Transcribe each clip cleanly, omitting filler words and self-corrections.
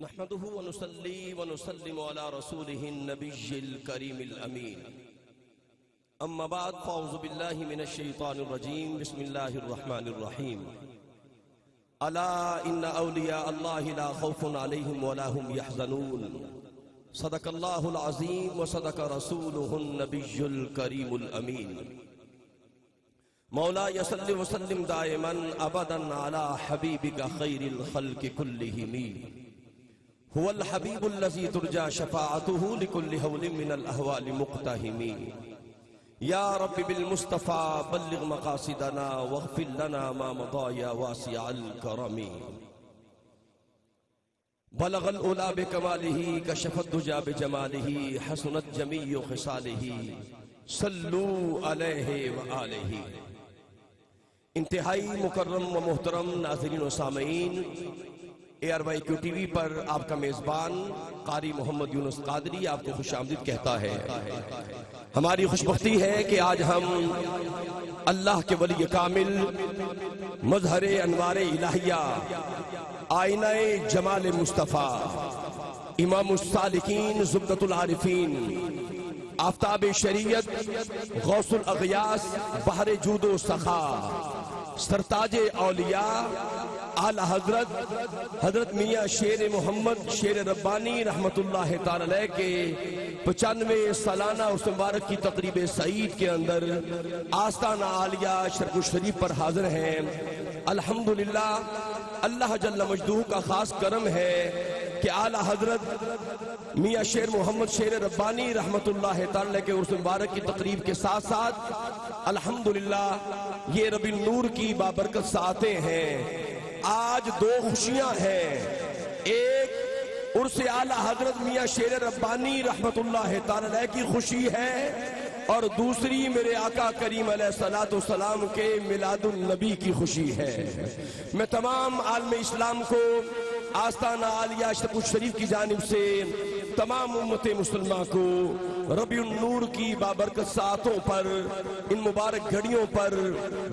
نحمده ونصلي ونسلم على رسوله النبي الكريم الأمين أما بعد فأعوذ بالله من الشيطان الرجيم بسم الله الرحمن الرحيم ألا إن أولياء الله لا خوف عليهم ولا هم يحزنون صدق الله العظيم وصدق رسوله النبي الكريم الأمين مولاي صل وسلم دائما أبدا على حبيبك خير الخلق كلهم هو الحبيب الذي ترجى شفاعته لكل هول من الأهوال مقتهم يا رب بالمصطفى بلغ مقاصدنا واغفر لنا ما مضى يا واسع الكرم بلغ الأولى بكماله كشف الدجى بجماله حسنت جميع خصاله صلوا عليه وآله انتہائی مکرم و محترم ناظرین و سامعین، ARYQ ٹی وی پر آپ کا میزبان قاری محمد یونس قادری آپ کو خوش آمدید کہتا ہے۔ ہماری خوشبختی ہے کہ آج ہم اللہ کے ولی کامل، مظہر انوار الہیہ، آئینہ جمال مصطفیٰ، امام السالکین، زبدۃ العارفین، آفتاب شریعت، غوث الاغیاث، بحر جود و سخا، سرتاج اولیاء، اعلی حضرت میاں شیر محمد شیر ربانی رحمت اللہ تعالی علیہ کے 95 سالانہ اس مبارک کی تقریب سعید کے اندر آستانہ عالیہ شرف الشریف پر حاضر ہیں۔ الحمدللہ اللہ جل مجدہ کا خاص کرم ہے کہ اعلی حضرت میاں شیر محمد شیر ربانی رحمت اللہ تعالی کے عرس مبارک کی تقریب کے ساتھ ساتھ الحمدللہ یہ ربیع النور کی بابرکت ساعتیں ہیں۔ آج دو خوشیاں ہیں، ایک عرس اعلی حضرت میاں شیر ربانی رحمت اللہ تعالی کی خوشی ہے، اور دوسری میرے آقا کریم علیہ السلام کے میلاد النبی کی خوشی ہے۔ میں تمام عالم اسلام کو آستانہ عالیہ شرف الشریف کی جانب سے تمام امت مسلمہ کو ربیع النور کی بابرکت ساعتوں پر، ان مبارک گھڑیوں پر،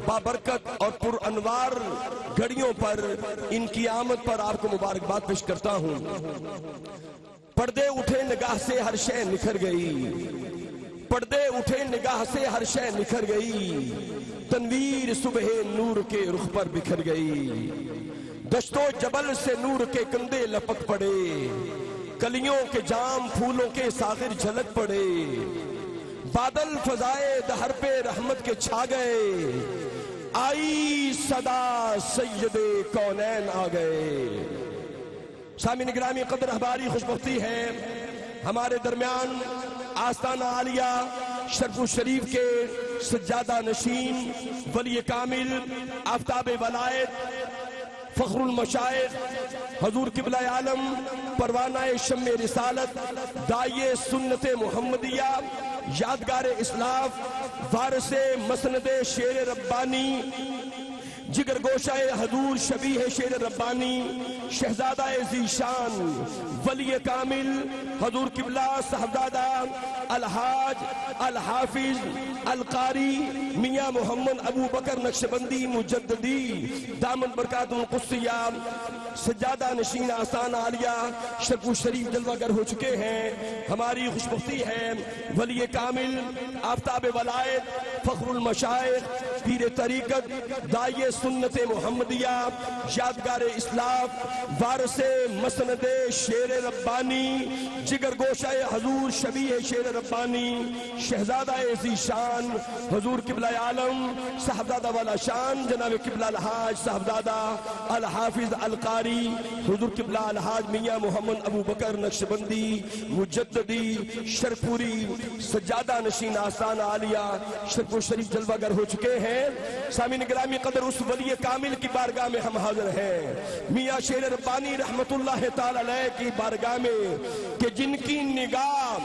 بابرکت اور پر انوار گھڑیوں پر، ان کی آمد پر آپ کو مبارکباد پیش کرتا ہوں۔ پردے اٹھے نگاہ سے ہر شے نکھر گئی، پردے اٹھے نگاہ سے ہر شے نکھر گئی، تنویر صبح نور کے رخ پر بکھر گئی، دشت و جبل سے نور کے کندے لپک پڑے، کلیوں کے جام پھولوں کے ساغر جھلک پڑے، بادل فضائے دہر پہ رحمت کے چھا گئے، آئی صدا سید کونین آ گئے۔ سامعین گرامی قدر ہماری خوشبختی ہے ہمارے درمیان آستانہ عالیہ شرف الشریف کے سجادہ نشین، ولی کامل، آفتاب ولایت، فخر المشائخ، حضور قبلہ عالم، پروانہ شمع رسالت، داعیِ سنت محمدیہ، یادگار اسلاف، وارث مسند شیر ربانی، جگر گوشہ حضور شبیہ شیر ربانی، شہزادہ ذیشان، ولی کامل، حضور قبلہ صاحبزادہ الحاج الحافظ القاری میاں محمد ابو بکر نقشبندی مجددی دامن برکات القدسیہ، سجادہ نشین آستانہ عالیہ شرف الشریف جلوہ گر ہو چکے ہیں۔ ہماری خوشبختی ہے ولی کامل، آفتاب ولایت، فخر المشائخ، پیر طریقت، داعیِ سنت محمدیہ، یادگار اسلاف، وارث مسند شیر ربانی، جگر گوشہ حضور شبیہ شیر ربانی، شہزادہ ذیشان، حضور قبلہ عالم، صاحبزادہ والا شان جناب قبلہ الحاج صاحبزادہ الحافظ القاری، حضور قبلہ الحاج میاں محمد ابو بکر نقشبندی مجددی شرپوری، سجادہ نشین آستانہ عالیہ شرف الشریف جلوہ گر ہو چکے ہیں۔ سامعین گرامی قدر اس ولی کامل کی بارگاہ میں ہم حاضر ہیں، میاں شیر ربانی رحمت اللہ تعالی علیہ کی بارگاہ میں، کہ جن کی نگاہ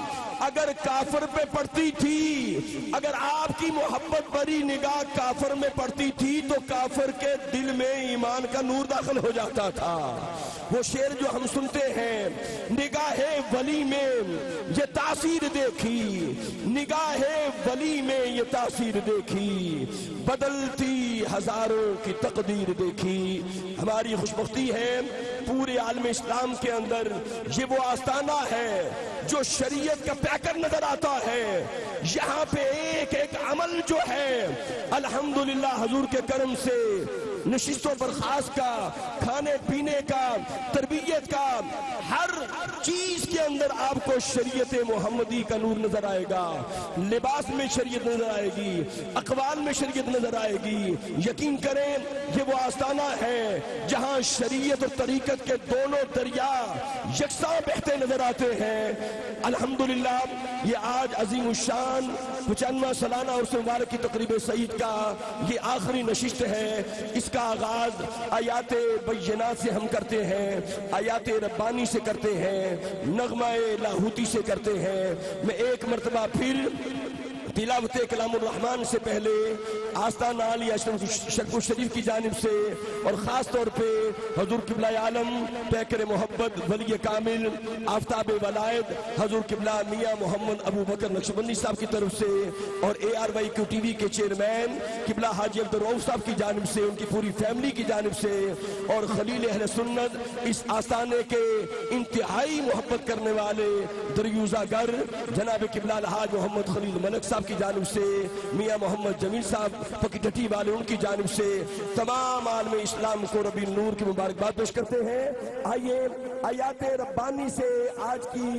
اگر کافر پہ پڑتی تھی، اگر آپ کی محبت بری نگاہ کافر میں پڑتی تھی تو کافر کے دل میں ایمان کا نور داخل ہو جاتا تھا۔ وہ شعر جو ہم سنتے ہیں، نگاہ ولی میں یہ تاثیر دیکھی، نگاہ ولی میں یہ تاثیر دیکھی، بدلتی ہزاروں کی تقدیر دیکھی. ہماری خوشبختی ہے پورے عالم اسلام کے اندر یہ وہ آستانہ ہے جو شریعت کا پیکر نظر آتا ہے. یہاں پہ ایک ایک عمل جو ہے الحمدللہ حضور کے کرم سے نشست و برخاست کا، کھانے پینے کا، تربیت کا، ہر چیز کے اندر آپ کو شریعت محمدی کا نور نظر آئے گا. لباس میں شریعت نظر آئے گی، اقوال میں شریعت نظر آئے گی. یقین کریں یہ وہ آستانہ ہے جہاں شریعت اور طریقت کے دونوں دریا یکساں بہتے نظر آتے ہیں. الحمدللہ یہ آج عظیم الشان 95واں سالانہ عرس مبارک کی تقریب سعید کا یہ آخری نشست ہے. اس کا آغاز آیات بینات سے ہم کرتے ہیں، آیات ربانی سے کرتے ہیں، نغمہ لاہوتی سے کرتے ہیں. میں ایک مرتبہ پھر تلاوت کلام الرحمن سے پہلے آستانہ علی شرف الشریف کی جانب سے اور خاص طور پہ حضور قبلہ عالم پیکر محبت ولی کامل آفتاب ولایت حضور قبلہ میاں محمد ابو بکر نقشبندی صاحب کی طرف سے اور ARY ٹی وی کے چیئرمین قبلہ حاجی عبدالرؤف صاحب کی جانب سے، ان کی پوری فیملی کی جانب سے، اور خلیل اہل سنت اس آستانے کے انتہائی محبت کرنے والے دریوزہ گر جناب قبلہ الحاج محمد خلیل ملک صاحب کی جانب سے، میاں محمد جمیل صاحب پکٹٹی والے ان کی جانب سے تمام عالم اسلام کو ربی نور کی مبارکباد پیش کرتے ہیں. آئیے آیات ربانی سے آج کی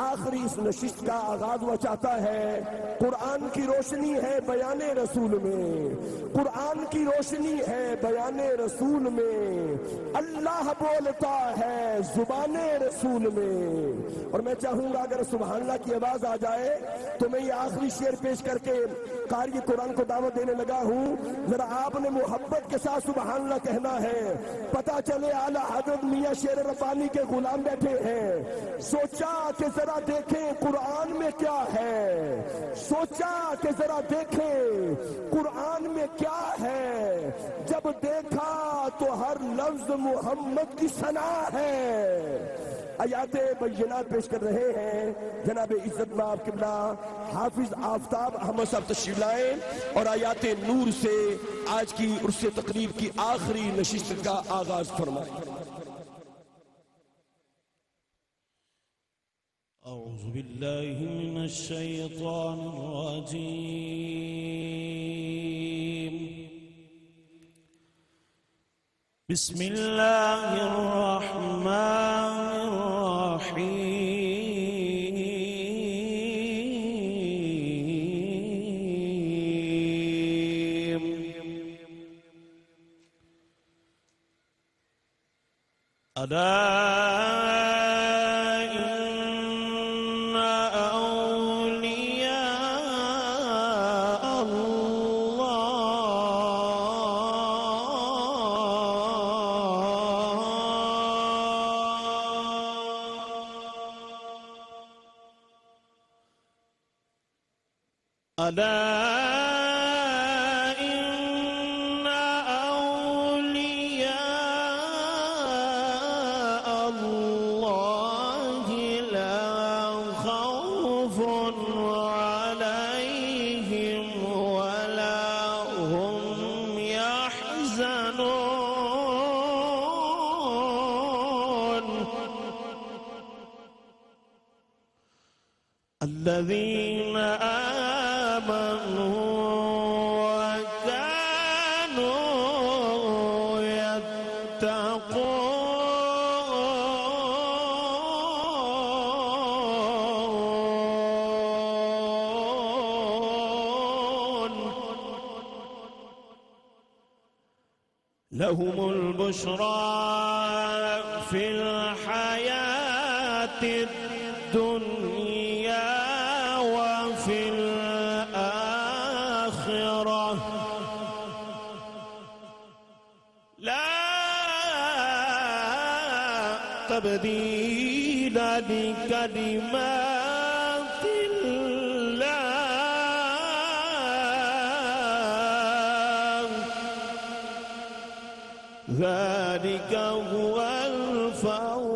آخری اس نشست کا آغاز ہوا چاہتا ہے. قرآن کی روشنی ہے بیان رسول میں، قرآن کی روشنی ہے بیان رسول میں، اللہ بولتا ہے زبان رسول میں. اور میں چاہوں گا اگر سبحان اللہ کی آواز آ جائے تو میں یہ آخری شعر پیش کر کے قاری قرآن کو دعوت دینے لگا ہوں. ذرا آپ نے محبت کے ساتھ سبحان اللہ کہنا ہے. پتہ چلے اعلیٰ حضرت میاں شیر ربانی کے غلام بیٹھے ہیں. سوچا کہ ذرا دیکھیں قرآن میں کیا ہے، سوچا کہ ذرا دیکھیں قرآن میں کیا ہے. جب دیکھا تو ہر لفظ محمد کی ثنا ہے. آیات بینات پیش کر رہے ہیں جناب عزت مآب قبلہ حافظ آفتاب احمد صاحب تشریف لائیں اور آیات نور سے آج کی عرس تقریب کی آخری نشست کا آغاز فرمائیں. اعوذ باللہ من الشیطان الرجیم. بسم اللہ الرحمن الرحیم. الذين آمنوا وكانوا يتقون لهم البشرى في الحياة الدنيا وفي الآخرة لا تبديل لكلمات الله ذلك هو الفوز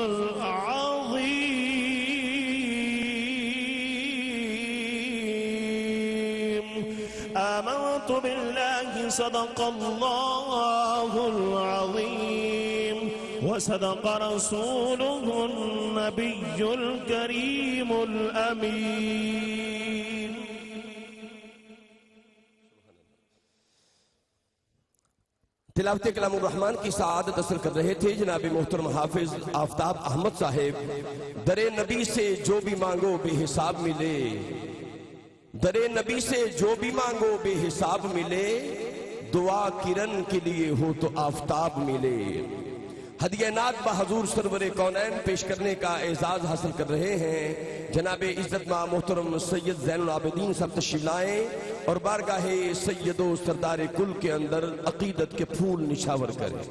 العظيم. آمنت بالله صدق الله العظيم وصدق رسوله النبي الكريم الأمين. تلاوت کلام الرحمن کی سعادت حاصل کر رہے تھے جناب محترم حافظ آفتاب احمد صاحب. در نبی سے جو بھی مانگو بے حساب ملے، در نبی سے جو بھی مانگو بے حساب ملے، دعا کرن کے لیے ہو تو آفتاب ملے. ہدیہ نعت بحضور سرور کونین پیش کرنے کا اعزاز حاصل کر رہے ہیں جناب عزت مآب محترم سید زین العابدین صاحب تشریف لائیں اور بارگاہ سید و سردار کل کے اندر عقیدت کے پھول نچھاور کریں.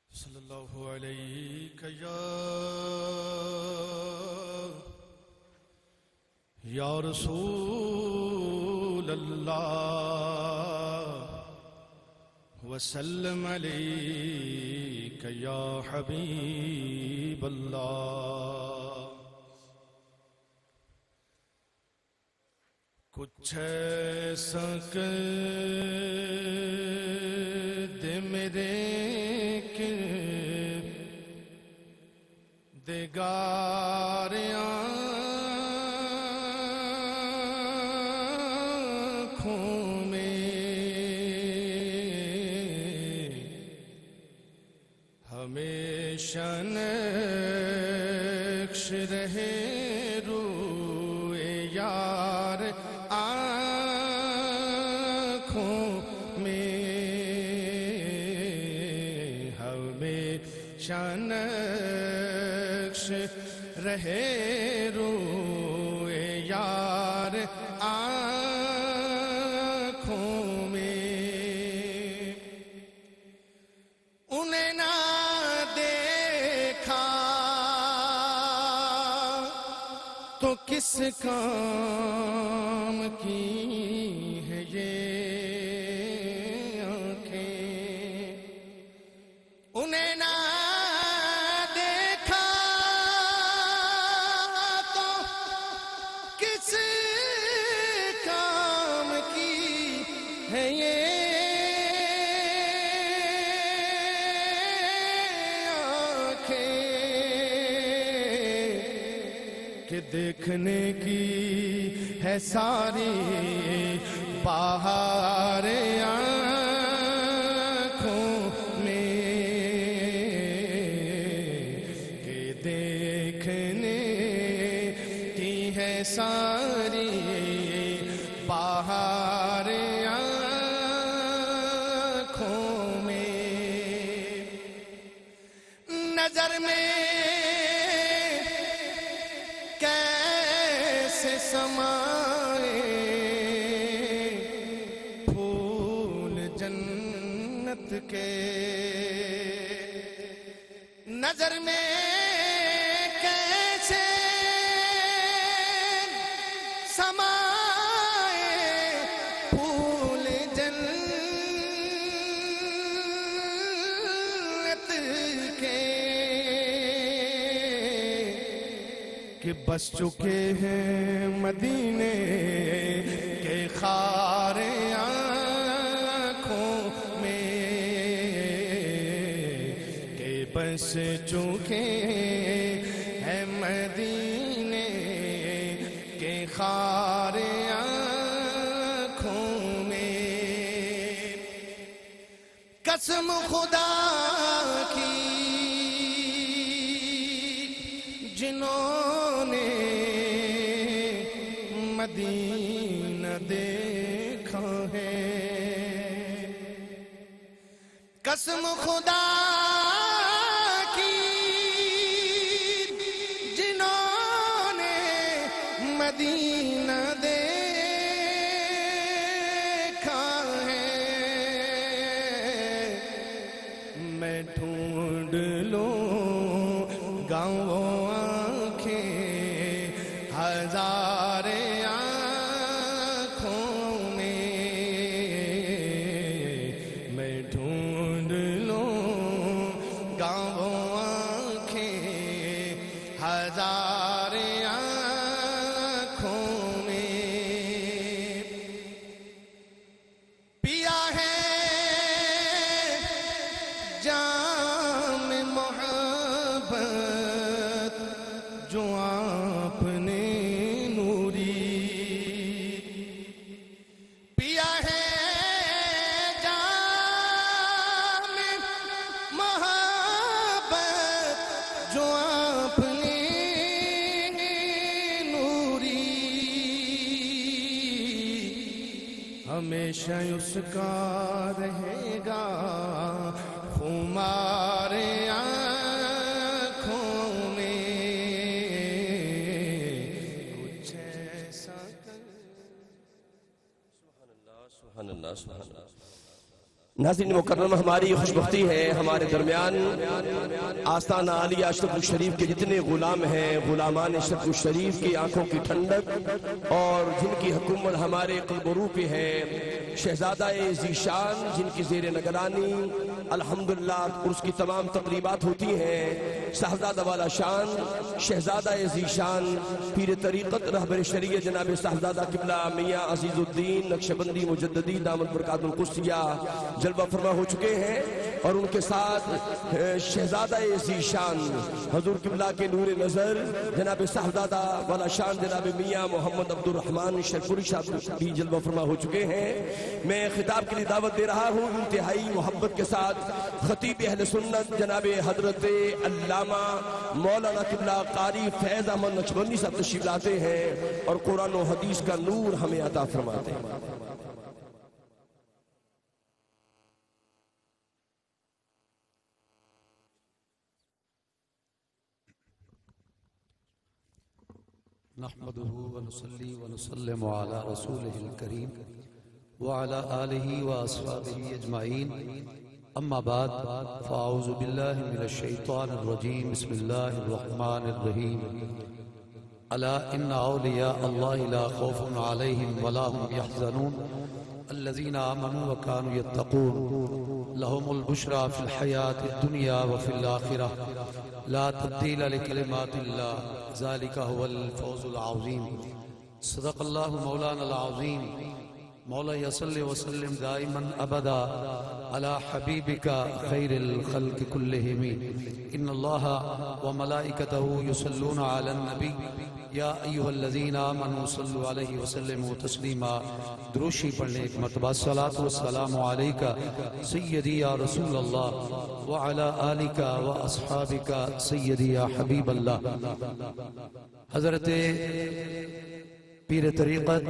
صلی اللہ علیہ یا رسول اللہ وسلم علیک یا حبیب اللہ. کچھ ایسا کر دے میرے دگار آنکھوں میں ہمیشہ نقش رہے روئے یار آنکھوں میں ہمیشہ رہے روئے یار آنکھوں میں. انہیں نہ دیکھا تو کس کام کی ہے یہ آنکھیں. انہیں نہ دیکھنے کی ہے ساری بہار آنکھوں میں کہ دیکھنے کی ہے ساری بہار آنکھوں میں. نظر میں سمائے پھول جنت کے. نظر میں کیسے سمائے پھول جنت کے کہ بس چکے ہیں مدینے کے خار آنکھوں میں کہ بس چکے ہیں مدینے کے خار آنکھوں میں. قسم خدا کی جنہوں نے مدینہ دیکھا ہے، قسم خدا کی جنہوں نے مدینہ دیکھا ہے. میں ڈھونڈ لوں گاؤں ہزار آنکھوں میں ڈھونڈ لوں ہمیشہ اس کا رہے گا خمار آنکھوں میں کچھ ایسا سبحان اللہ سبحان اللہ۔ ناظرین مکرم، ہماری خوشبختی ہے ہمارے درمیان آستانہ عالیہ اشرف الشریف کے جتنے غلام ہیں، غلامان اشرف الشریف کی آنکھوں کی ٹھنڈک اور جن کی حکومت ہمارے قلب و روح پہ ہے، شہزادہ ذیشان جن کی زیر نگرانی الحمدللہ عرس کی تمام تقریبات ہوتی ہیں، صاحبزادہ والا شان شہزادہ ذیشان پیر طریقت رہبر شریعت جناب صاحبزادہ قبلہ میاں عزیز الدین نقشبندی مجددی دامت برکات القدسیہ جلوہ فرما ہو چکے ہیں، اور ان کے ساتھ شہزادہ ذیشان حضور قبلہ کے نور نظر جناب صاحبزادہ والا شان جناب میاں محمد عبد الرحمن شیخپوری صاحب بھی جلوہ فرما ہو چکے ہیں۔ میں خطاب کے لیے دعوت دے رہا ہوں انتہائی محبت کے ساتھ خطیب اہل سنت جناب حضرت علامہ مولانا قبلہ قاری فیض احمد نقشبندی صاحب تشریف لاتے ہیں اور قرآن و حدیث کا نور ہمیں عطا فرماتے ہیں۔ نحمده ونصلي ونسلم على رسوله الكريم وعلى آله وأصحابه أجمعين، أما بعد فأعوذ بالله من الشيطان الرجيم، بسم الله الرحمن الرحيم، ألا إن أولياء الله لا خوف عليهم ولا هم يحزنون الذين آمنوا وكانوا يتقون لهم البشرى في الحياة الدنيا وفي الآخرة لا تبديل لكلمات الله ذلك هو الفوز العظيم۔ صدق الله مولانا العظيم۔ مولاي صل وسلم دائما ابدا على حبيبك خير الخلق كلهم، ان الله وملائكته يصلون على النبي یا ایھا الذین آمنوا صلوا علیہ وسلموا تسلیما۔ دروشی پڑھنے ایک مرتبہ الصلاۃ والسلام علیک سیدی یا رسول اللہ وعلی آلک واصحابک سیدی یا حبیب اللہ۔ حضرت پیر طریقت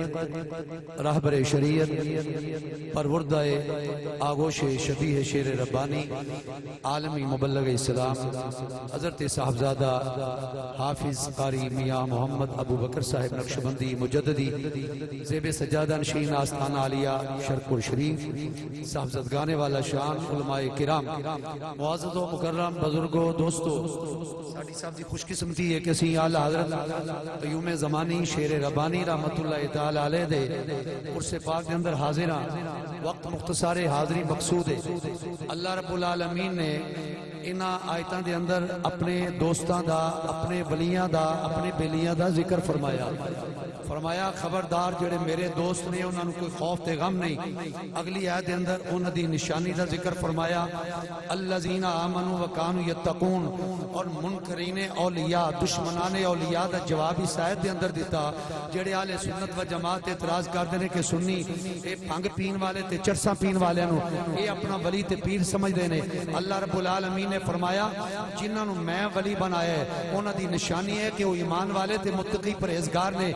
رہبر شریعت پروردہ آگوش شبیہ شیر ربانی عالمی مبلغ اسلام حضرت صاحبزادہ حافظ قاری میاں محمد ابو بکر صاحب نقشبندی مجددی زیب سجادہ نشین آستانہ عالیہ شرق الشریف صاحبزادگان والا شان علماء کرام معزز و مکرم بزرگوں دوستو، ساڑی صاحب دی خوش قسمتی ہے کہ سی اعلی حضرت قیوم زمانی شیر ربانی رحمت اللہ تعالی علیہ دے عرص پاک دے اندر حاضران، وقت مختصر حاضری مقصود ہے۔ اللہ رب العالمین نے انہاں آیتاں دے اندر اپنے دوستاں دا، اپنے ولیاں دا، اپنے بیلیاں دا ذکر فرمایا خبردار جڑے میرے دوست نے انہاں نوں کوئی خوف تے غم نہیں۔ اگلی آیت دے اندر انہاں دی نشانی دا ذکر فرمایا الذین آمنوا وکانوا یتقون، اور منکرین اولیاء دشمنان اولیاء دا جواب اس آیت دے اندر دیتا جڑے اہل سنت و جماعت اعتراض کردے نے کہ سنی اے بھنگ پین والے تے چرساں پین والے نو اے اپنا ولی تے پیر سمجھدے نے۔ اللہ رب العالمین نے فرمایا جنہاں نو میں ولی بنایا ہے انہاں دی نشانی ہے کہ وہ ایمان والے تے متقی پرہیزگار نے۔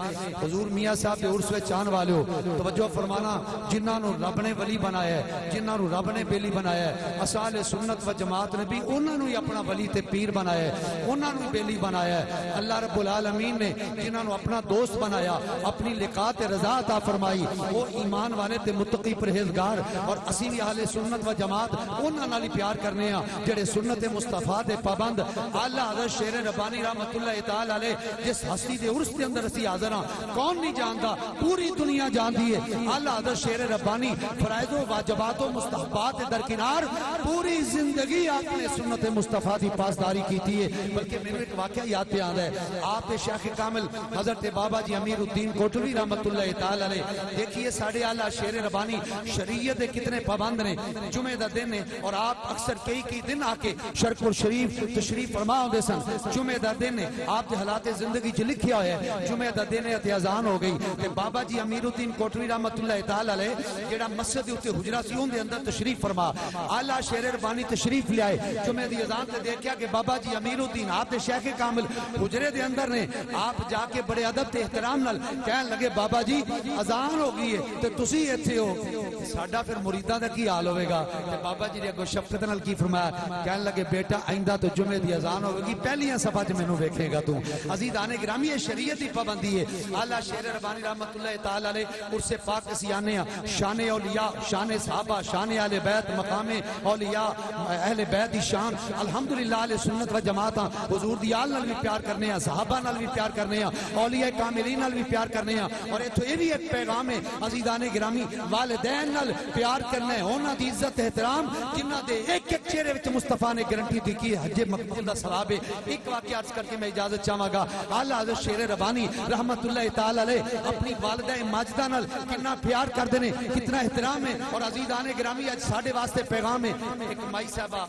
حضور میاں صاحب دے عرس وچ آن والے ہو توجہ فرمانا، جنہاں نو رب نے ولی بنایا ہے، جنہاں نو رب نے بیلی بنایا ہے، اصحاب سنت و جماعت نے بھی انہاں نو ہی اپنا ولی تے پیر بنایا ہے، انہاں نو بیلی بنایا ہے۔ اللہ رب العالمین نے جنہاں نو اپنا دوست بنایا، اپنی لقاء تے رضا عطا فرمائی، وہ ایمان والے تے متقی پرہیزگار، اور اسی بھی اہل سنت و جماعت انہاں نال پیار کرنے ہاں جڑے سنت مصطفیٰ دے پابند۔ اعلی حضرت شیر ربانی رحمت اللہ تعالی علیہ جس ہستی دے عرس دے اندر اسی حاضر ہاں، کون نہیں جاندا، پوری دنیا جاندی ہے۔ اعلی حضرت شیر ربانی فرائض و واجبات و مستحبات درکنار پوری زندگی آپ نے سنت مصطفیٰ دی پاسداری کیتی ہے۔ بلکہ میرے ایک واقعہ یاد پہ آتا ہے، آپ شیخ کامل حضرت بابا جی امیر الدین کوٹلی رحمت اللہ تعالی علیہ، دیکھیے ساڑھے اعلی شیر ربانی شریعت دے کتنے پابند نے۔ جمعہ دا دن ہے اور آپ اکثر کئی دن آ کے شرق الشریف تشریف فرما ہوندے سن۔ جمعہ دا دن ہے، آپ دے حالات زندگی چ لکھیا ہے، جمعہ دا دن ہے تے اذان ہو گئی تے بابا جی امیر امیر الدین کوٹری رحمت اللہ تعالی علیہ جڑا مسجد اتے حجرہ سی اون دے اندر تشریف فرما اعلیٰ شیر ربانی تشریف لے آئے جمعے دی اذان تے دیکھیا کہ بابا جی امیر الدین آپ دے شیخ کامل حجرے دے اندر نے آپ جا کے بڑے ادب تے احترام نال کہن لگے بابا جی اذان ہو گئی ہے تے تسی ایتھے ہو ساڈا پھر مریداں دا کی حال ہوے گا تے بابا جی نے اگوں شفقت نال کی فرمایا کہن لگے بیٹا آئندہ تو جمعے دی اذان ہوے گی پہلیاں صفحہ وچ مینوں ویکھے گا تو عزیزان گرامی یہ شریعت کی پابندی ہے اعلیٰ شیر ربانی رحمت اللہ تعالی علیہ عرس پاک سیانے شان اولیاء شان صحابہ شان اہل بیت مقام اولیاء اہل بیت دی شان الحمدللہ اہل سنت و جماعت حضور دی آل نال بھی پیار کرنے ہیں صحابہ نال بھی پیار کرنے ہیں اولیاء کاملین نال بھی پیار کرنے ہیں اور ایتھے یہ بھی ایک پیغام ہے عزیزان گرامی والدین نال پیار کرنا ہے انہاں دی عزت احترام جنہاں دے ایک ایک چہرے وچ مصطفیٰ نے گارنٹی دی کی حج مقبول دا ثواب ہے ایک واقعہ عرض کر کے میں اجازت چاہواں گا اعلیٰ حضرت شیر ربانی رحمت اللہ تعالی علیہ اپنی والدہ ماجدہ نال کتنا پیار کر دینے کتنا احترام ہے اور عزیزان گرامی آج ساڑھے واسطے پیغام ہے ایک مائی صاحبہ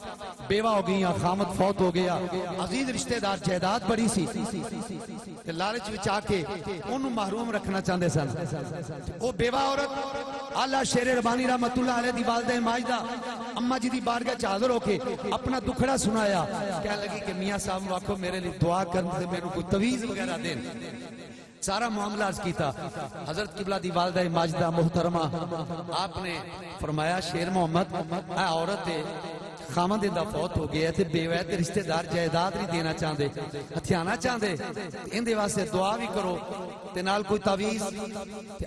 بیوہ ہو گئی خامد فوت ہو گیا عزیز رشتہ دار جائیداد بڑی سی لالچ وچ آ کے انہوں محروم رکھنا چاہتے سن وہ بیوہ عورت اعلیٰ شیر ربانی رحمت اللہ علیہ دی والدہ ماجدہ اماں جی دی بارگاہ حاضر ہو کے اپنا دکھڑا سنایا کہنے لگی کہ میاں صاحب واقعو میرے لیے دعا کرنے سے میرے کوئی تویز وغیرہ دین سارا معاملہ عرض کیتا حضرت قبلہ دی والدہ ماجدہ محترمہ آپ نے فرمایا شیر محمد اے عورت خامد دا فوت ہو گیا تے بیوہ تے رشتہ دار جائیداد نہیں دینا چاہندے ہتھیانا چاہندے ان دے واسطے دعا بھی کرو تے نال کوئی تعویذ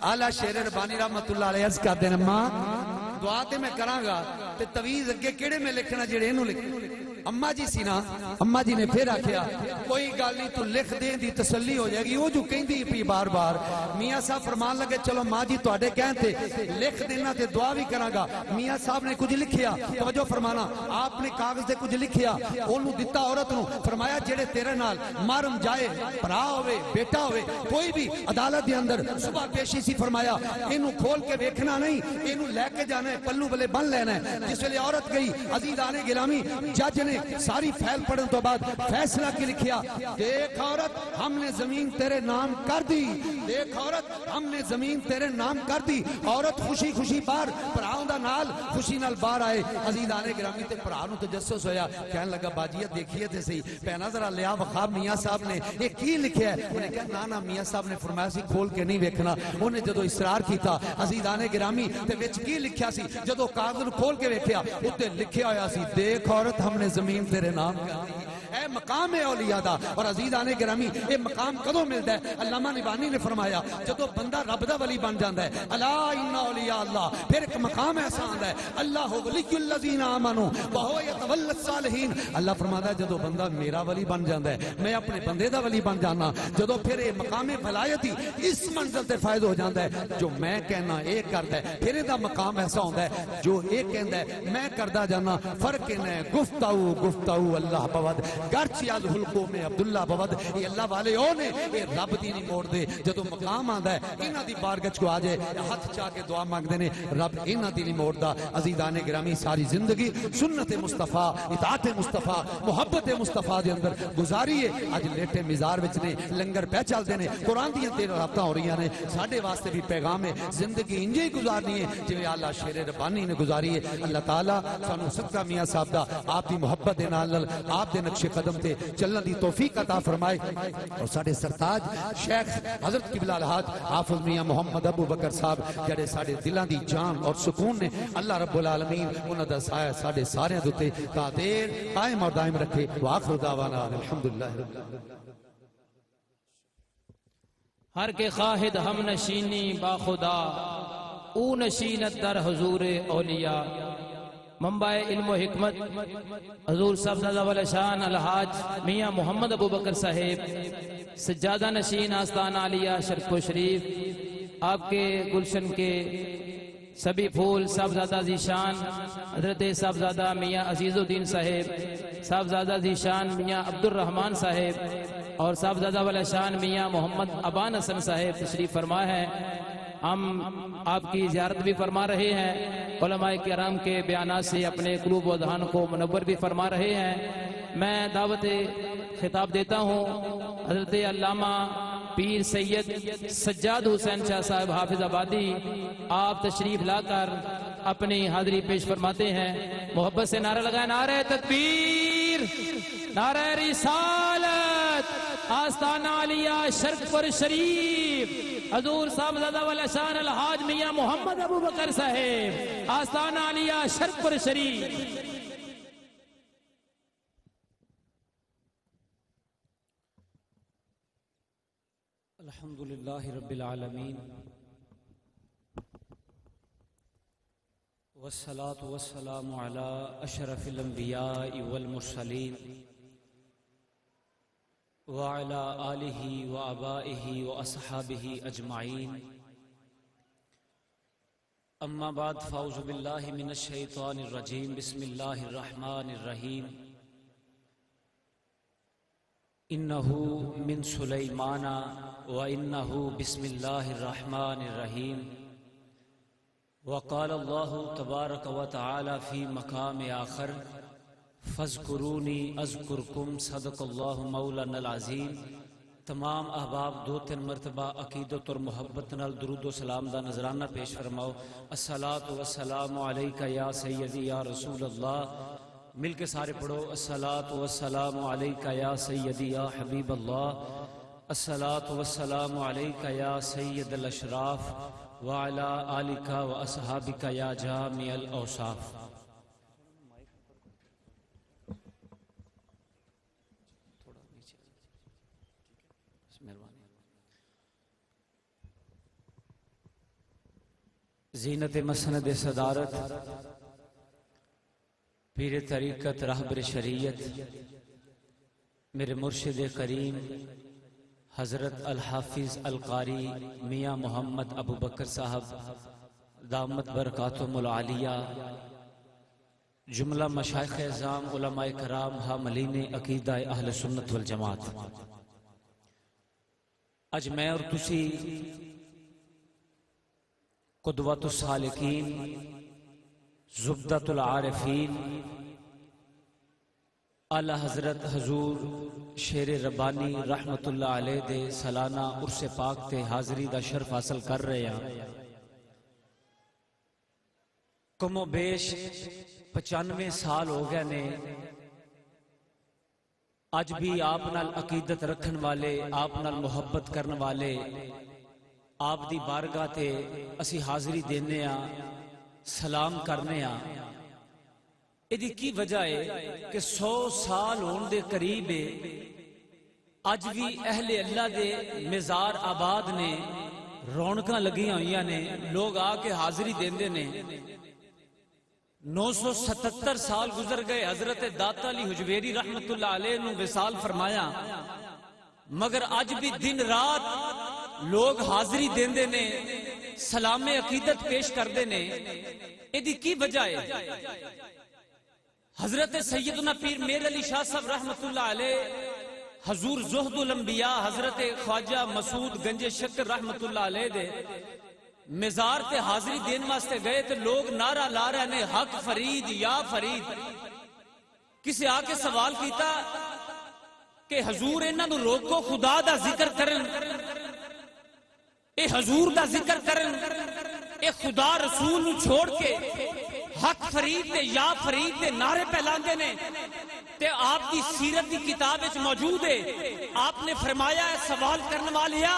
اعلیٰ شیر ربانی رحمت اللہ علیہ عرض کر دینا ماں دعا تے میں کراں گا تے تعویذ اگے کیڑے میں لکھنا جڑے اینوں لکھ اماں جی سی نا اماں جی نے پھر آکھیا کوئی گل نہیں تو لکھ دیں دی تسلی ہو جائے گی وہ جو کہندی پی بار بار میاں صاحب فرمان لگے چلو ماں جی تواڈے کہن تے لکھ دینا تے دعا بھی کراں گا میاں صاحب نے کچھ لکھیا توجہ فرمانا آپ نے کاغذ تے کچھ لکھیا اونوں دتا عورت نو فرمایا جڑے تیرے نال مرم جائے بھرا ہوے بیٹا ہوے کوئی بھی عدالت دے اندر صبح پیشی سی فرمایا اینوں کھول کے دیکھنا نہیں اینوں لے کے جانا ہے پلو بلے بن لینا ہے جس ویلے عورت گئی عزیزان گرامی جج نے ساری فیل پڑھن تو بعد فیصلہ کی لکھیا دیکھ عورت ہم نے زمین تیرے نام کر دی دیکھ عورت ہم نے زمین تیرے نام کر دی عورت خوشی خوشی بار پراؤں دا نال خوشی نال بار آئے عزیزان گرامی تے پراؤں تجسس ہویا کہنے لگا باجیت دیکھیے تے صحیح پہنا ذرا لیا وخاب میاں صاحب نے ایک کی لکھیا ہے انہیں کہا نانا میاں صاحب نے فرمایا سی کھول کے نہیں ویکھنا انہیں جدو اصرار کیتا عزیزان گرامی تے وچ کی لکھیا سی جدو کاغذ کھول کے ویکھیا اتے لکھیا ہویا سی دیکھ عورت ہم نے زمین تیرے نام کر دی اے مقام ہے اولیاء دا اور عزیزان گرامی اے مقام کدوں ملدا ہے علامہ نبانی نے فرمایا جدو بندہ رب دا ولی بن جاندا ہے الا ان اولیاء اللہ پھر ایک مقام ایسا آندا ہے اللہ ولی الذین آمنوا وهو يتولى الصالحین اللہ فرماتا ہے جدو بندہ میرا ولی بن جاندا ہے میں اپنے بندے دا ولی بن جانا جدو پھر اے مقام ولایت ہی اس منزل تے فائد ہو جاندا ہے جو میں کہنا اے کردا ہے پھر دا مقام ایسا ہوندا ہے جو اے کہندا ہے میں کردا جانا فرق نے گفتگو اللہ بود گرچہ از حلقوں میں عبداللہ بود یہ اللہ والے او نے یہ رب دی نہیں موڑ دے جدو مقام آندا ہے انہاں دی بارگاہ کو آ جائے ہاتھ چاہ کے دعا مانگ دینے رب انہاں دی نہیں موڑ دا عزیزان گرامی ساری زندگی سنت مصطفیٰ اطاعت مصطفیٰ محبت مصطفیٰ دے اندر گزاری ہے اج لیٹے مزار وچ نے لنگر پہ چل دے نے قرآن دیاں تیرے رابطہ ہو رہی ہیں ساڈے واسطے بھی پیغام ہے زندگی انجے ہی گزارنی ہے جو اعلیٰ شیر ربانی نے گزاری ہے اللہ تعالیٰ سانو صدقہ میاں صاحب دا آپ دی محبت دے نال آپ دے نقش قدم تے چلن دی توفیق عطا فرمائے اور ساڈے سرتاج شیخ حضرت قبلہ الحاج حافظ میاں محمد ابو بکر صاحب جڑے ساڈے دلاں دی جان اور سکون نے اللہ رب العالمین انہاں دا سایہ ساڈے سارے دے تا دیر قائم اور دائم رکھے واخر دعوانا الحمدللہ رب العالمین ہر کے خواہد ہم نشینی با خدا او نشینت در حضور اولیاء منبع علم و حکمت حضور صاحبزادہ والا شان الحاج میاں محمد ابو بکر صاحب سجادہ نشین آستان عالیہ شرف و شریف آپ کے گلشن کے سبھی پھول صاحبزادہ ذیشان حضرت صاحبزادہ میاں عزیز الدین صاحب صاحبزادہ ذیشان میاں عبد الرحمن صاحب اور صاحبزادہ والا شان میاں محمد ابان حسن صاحب تشریف فرما ہے ہم آپ کی زیارت بھی فرما رہے ہیں علماء کرام کے بیانات سے اپنے قلوب و اذہان کو منور بھی فرما رہے ہیں میں دعوت خطاب دیتا ہوں حضرت علامہ پیر سید سجاد حسین شاہ صاحب حافظ آبادی آپ تشریف لا کر اپنی حاضری پیش فرماتے ہیں. محبت سے نعرہ لگائیں. نعرہ تکبیر، نعرہ رسالت، آستانہ علیہ شرقپور شریف، حضور صاحبزادہ والشان الحاج میاں محمد ابو بکر صاحب، آستانہ علیہ شرقپور شریف. الحمدللہ رب العالمین والصلاة والسلام على اشرف الانبیاء والمرسلین وعلى آلہ وآبائہ واصحابہ اجمعین. اما بعد فاعوذ باللہ من الشیطان الرجیم. بسم اللہ الرحمن الرحیم. انہو من سلیمان وانہو بسم اللہ الرحمن الرحیم. وقال اللہ تبارک و تعالی فی مقام آخر فاذکرونی اذکرکم. صدق اللہ مولانا العظیم. تمام احباب 2-3 مرتبہ عقیدت اور محبت نال درود و سلام دا نذرانہ پیش فرماؤ. الصلاۃ والسلام علیکہ یا سیدی یا رسول اللہ. مل کے سارے پڑھو. الصلاۃ والسلام علیکہ یا سیدی یا حبیب اللہ. الصلاۃ والسلام علیکہ یا سید الاشراف وعلی آلکہ واصحابکہ یا جامع الاوصاف. زینت مسند صدارت پیر طریقت راہبر شریعت میرے مرشد کریم حضرت الحافظ القاری میاں محمد ابو بکر صاحب دامت برکاتہم العالیہ، جملہ مشائخ اعظام علماء کرام حاملین عقیدہ اہل سنت والجماعت. اج میں اور تسی قدوۃ السالکین، زبدۃ العارفین، اعلی حضرت حضور شیر ربانی رحمت اللہ علیہ دے سالانہ عرس پاک تے حاضری دا شرف حاصل کر رہے ہیں. کم و بیش 95 سال ہو گئے نے. اج بھی آپ نال عقیدت رکھن والے، آپ نال محبت کرن والے آپ دی بارگاہ تے اسی حاضری دینے ہاں، سلام کرنے ہاں. ایدی کی وجہ ہے کہ 100 سال ہون دے قریب اج بھی اہل اللہ دے مزار آباد نے، رونقاں لگیاں ہوئیاں نے، لوگ آ کے حاضری دیندے نے. 977 سال گزر گئے، حضرت داتا علی حجویری رحمت اللہ علیہ نو وصال فرمایا، مگر اج بھی دن رات لوگ حاضری دیندے نے، سلام عقیدت پیش کردے نے. ایدی کی وجہ ہے؟ حضرت سیدنا پیر میر علی شاہ صاحب رحمت اللہ علیہ، حضور زہد الانبیاء حضرت خواجہ مسعود گنج شکر رحمت اللہ علیہ دے مزار تے حاضری دین واسطے گئے تے لوگ نعرہ لا رہے نے، حق فرید یا فرید. کسی آ کے سوال کیتا کہ حضور انہاں نو روکو، خدا دا ذکر کرن، اے حضور دا ذکر کرن، اے خدا رسول نو چھوڑ کے حق فرید تے یا فرید تے نعرے پھیلاندے نے. تے آپ کی سیرت کی کتاب وچ موجود ہے، آپ نے فرمایا ہے سوال کرنے والیا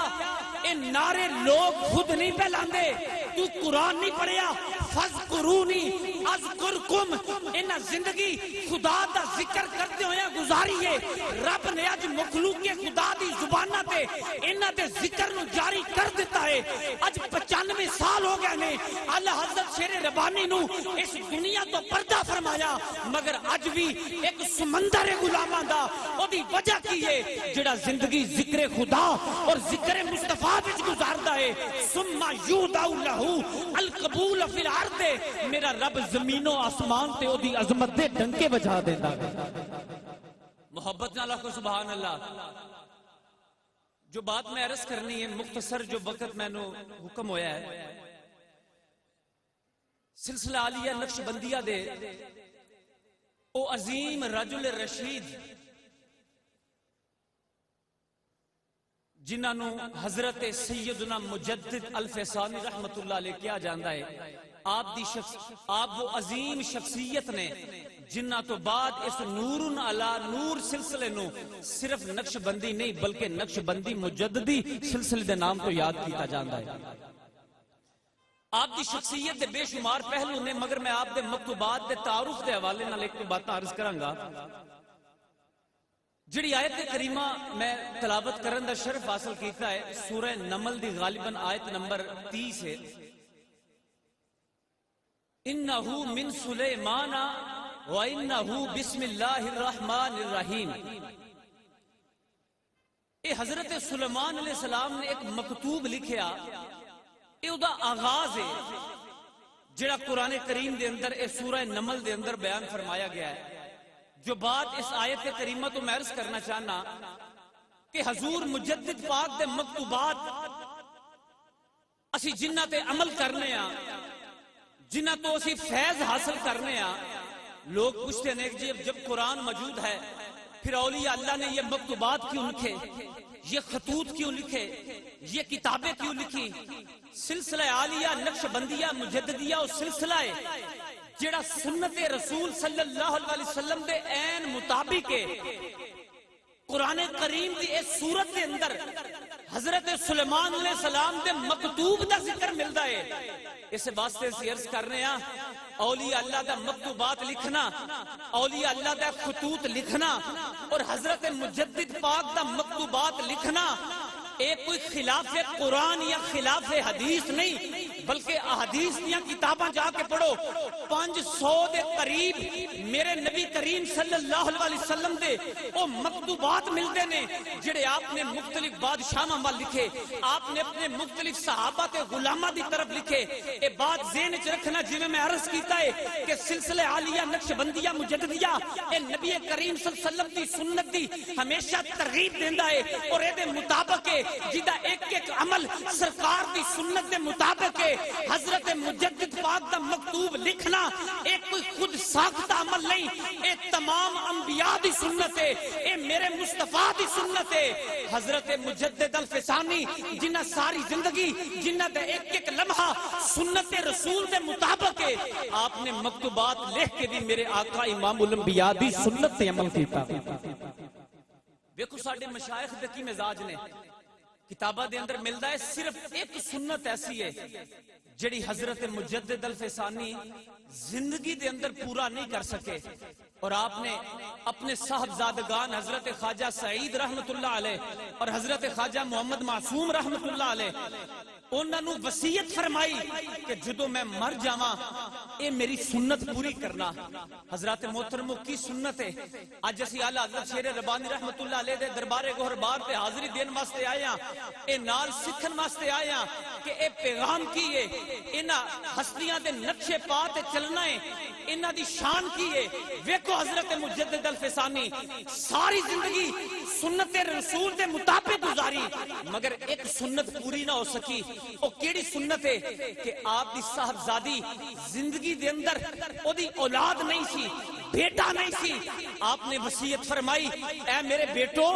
اے نعرے لوگ خود نہیں پھیلاندے، تو قرآن نہیں پڑھیا، فذکرونی اذکرکم. انہاں زندگی خدا دا ذکر کرتے ہوئے گزاری ہے. رب نے اج مخلوق کے خدا دی زبانہ تے انہاں دے ذکر نو جاری کر دیتا ہے. اج 95 سال ہو گئے نے اعلی حضرت شیر ربانی نو اس دنیا تو پردہ فرمایا، مگر اج بھی ایک سمندر غلاماں دا. او دی وجہ کی ہے؟ جڑا زندگی ذکر خدا اور ذکر مصطفیٰ وچ گزاردا ہے. ثم یودع لہ القبول فی الارض. میرا رب زمین و آسمان تے او دی عظمت دے ڈنکے بجا دیندا ہے. محبت نال آکھو سبحان اللہ. جو بات میں عرض کرنی ہے، مختصر جو وقت میں نو حکم ہویا ہے، سلسلہ عالیہ نقش بندیہ دے او عظیم رجل رشید جنہاں نو حضرت سیدنا مجدد الفیسانی رحمت اللہ علیہ کیا جاندا ہے، آپ وہ عظیم شخصیت نے جنہاں تو بعد اس نور علی نور سلسلے نو صرف نقش بندی نہیں بلکہ نقش بندی مجددی سلسلے دے نام تو یاد کیتا جاندا ہے۔ آپ دی شخصیت دے بے شمار پہلو نے، مگر میں آپ دے مکتوبات دے تعارف دے حوالے نال ایک بات عرض کراں گا۔ جڑی آیت کریمہ میں تلاوت کرن دا شرف حاصل کیتا ہے، سورہ نمل دی غالباً آیت نمبر 30 ہے، انہو من سلیمان وَإِنَّهُ بِسْمِ اللَّهِ الرَّحْمَنِ الرَّحِيمِ۔ اے حضرت سلیمان علیہ السلام نے ایک مکتوب لکھیا، اے دا آغاز ہے جڑا قرآن کریم دے اندر اے سورہ نمل دے اندر بیان فرمایا گیا ہے۔ جو بات اس آیت کریمہ تو میں عرض کرنا چاہنا کہ حضور مجدد پاک دے مکتوبات اسی جنہ تے عمل کرنے ہاں، جنہ تو اسی فیض حاصل کرنے ہاں۔ لوگ پوچھتے ہیں کہ جب قرآن موجود ہے پھر اولیاء اللہ نے یہ مکتوبات کیوں لکھے، یہ خطوط کیوں لکھے، یہ کتابیں کیوں لکھی؟ سلسلہ عالیہ نقش بندیہ مجددیہ اور سلسلہ ہے جڑا سنت رسول صلی اللہ علیہ وسلم دے عین مطابق ہے۔ قرآن کریم دی اس سورت کے اندر حضرت سلیمان علیہ السلام دے مکتوب دا ذکر ملتا ہے۔ اس واسطے سے عرض کرنے ہاں اولیاء اللہ دا مکتوبات لکھنا، اولیاء اللہ دا خطوط لکھنا اور حضرت مجدد پاک دا مکتوبات لکھنا ایک کوئی خلاف قرآن یا خلاف حدیث نہیں، بلکہ احادیث دیا کتاباں جا کے پڑھو۔ 500 دے قریب میرے نبی کریم صلی اللہ علیہ وسلم دے او مکتوبات ملتے نے جڑے آپ نے مختلف بادشاہاں وال لکھے، آپ نے اپنے مختلف صحابہ تے غلامہ دی طرف لکھے۔ اے بات ذہن وچ رکھنا جویں میں عرض کیتا ہے کہ سلسلہ عالیہ نقش بندیہ مجددیہ اے نبی کریم صلی اللہ علیہ وسلم دی سنت دی ہمیشہ ترغیب دیندا ہے اور اے دے مطابق ہے جدا ایک ایک عمل سرکار دی سنت دے مطابق ہے۔ حضرت مجدد پاک دا مکتوب لکھنا ایک کوئی خود ساختہ عمل نہیں، اے تمام انبیاء دی سنت ہے، اے میرے مصطفیٰ دی سنت ہے۔ حضرت مجدد الفسانی جنہ ساری زندگی جنہ دے ایک ایک لمحہ سنت رسول دے مطابق ہے، آپ نے مکتوبات لکھ کے بھی میرے آقا امام الانبیاء دی سنت تے عمل کیتا۔ دیکھو ساڈے مشائخ دے کی مزاج نے، کتابہ دے اندر ملدا ہے صرف ایک سنت ایسی ہے جڑی حضرت مجدد الفسانی زندگی دے اندر پورا نہیں کر سکے، اور آپ نے اپنے صاحبزادگان حضرت خواجہ سعید رحمت اللہ علیہ اور حضرت خواجہ محمد معصوم رحمت اللہ علیہ انہوں نے وصیت فرمائی کہ جدو میں مر جاواں اے میری سنت پوری کرنا۔ حضرت محترمو کی سنت ہے؟ آج اسی اعلیٰ حضرت شیر ربانی رحمت اللہ علیہ دے دربار گوہر بار تے حاضری دین واسطے آئے ہیں، اے نال سکھن واسطے آئے ہیں کہ اے پیغام کی ہے، انہاں ہستیاں دے نقشے پا تے چلنا ہے، انہاں دی شان کی ہے۔ ویکھو حضرت مجدد الفسانی ساری زندگی سنت رسول دے مطابق گزاری، مگر ایک سنت پوری نہ ہو سکی۔ او کیڑی سنت ہے کہ آپ دی صاحبزادی زندگی دے اندر او دی اولاد نہیں سی، بیٹا نہیں سی۔ آپ نے وصیت فرمائی اے میرے بیٹو،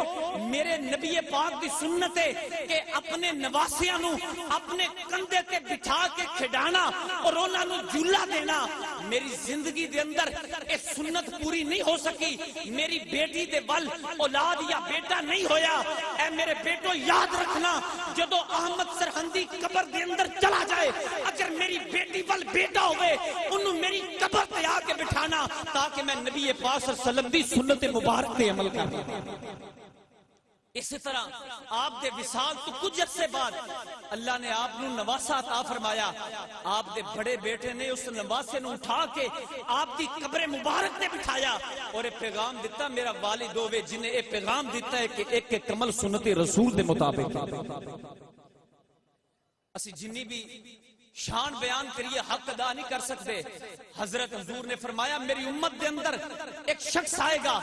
میرے نبی پاک دی سنت ہے کہ اپنے نواسیاں نو اپنے کندھے تے بٹھا کے کھڈانا اور انہاں نو جھولا دینا۔ میری زندگی دے اندر اے سنت پوری نہیں ہو سکی، میری بیٹی دے ول اولاد یا بیٹا نہیں ہویا۔ اے میرے بیٹو یاد رکھنا جدو احمد سرہندی قبر دے اندر چلا جائے، اگر میری بیٹی ول بیٹا ہوئے انہوں میری قبر تے آ کے بٹھانا تاکہ میں نبی پاک صلی اللہ علیہ وسلم دی سنت مبارک تے عمل کرنا۔ اسی طرح آپ دے وصال تو کچھ عرصے بعد اللہ نے آپ نو نواسا عطا فرمایا، آپ دے بڑے بیٹے نے اس نواسے نو اٹھا کے آپ دی قبر مبارک نے بٹھایا اور ایک پیغام دیتا، میرا والد ہوئے جنہیں ایک پیغام دیتا ہے کہ ایک ایک عمل سنت رسول دے مطابق۔ اسی جنی بھی شان بیان کریے حق ادا نہیں کر سکتے. حضرت حضور نے فرمایا میری امت دے اندر ایک شخص آئے گا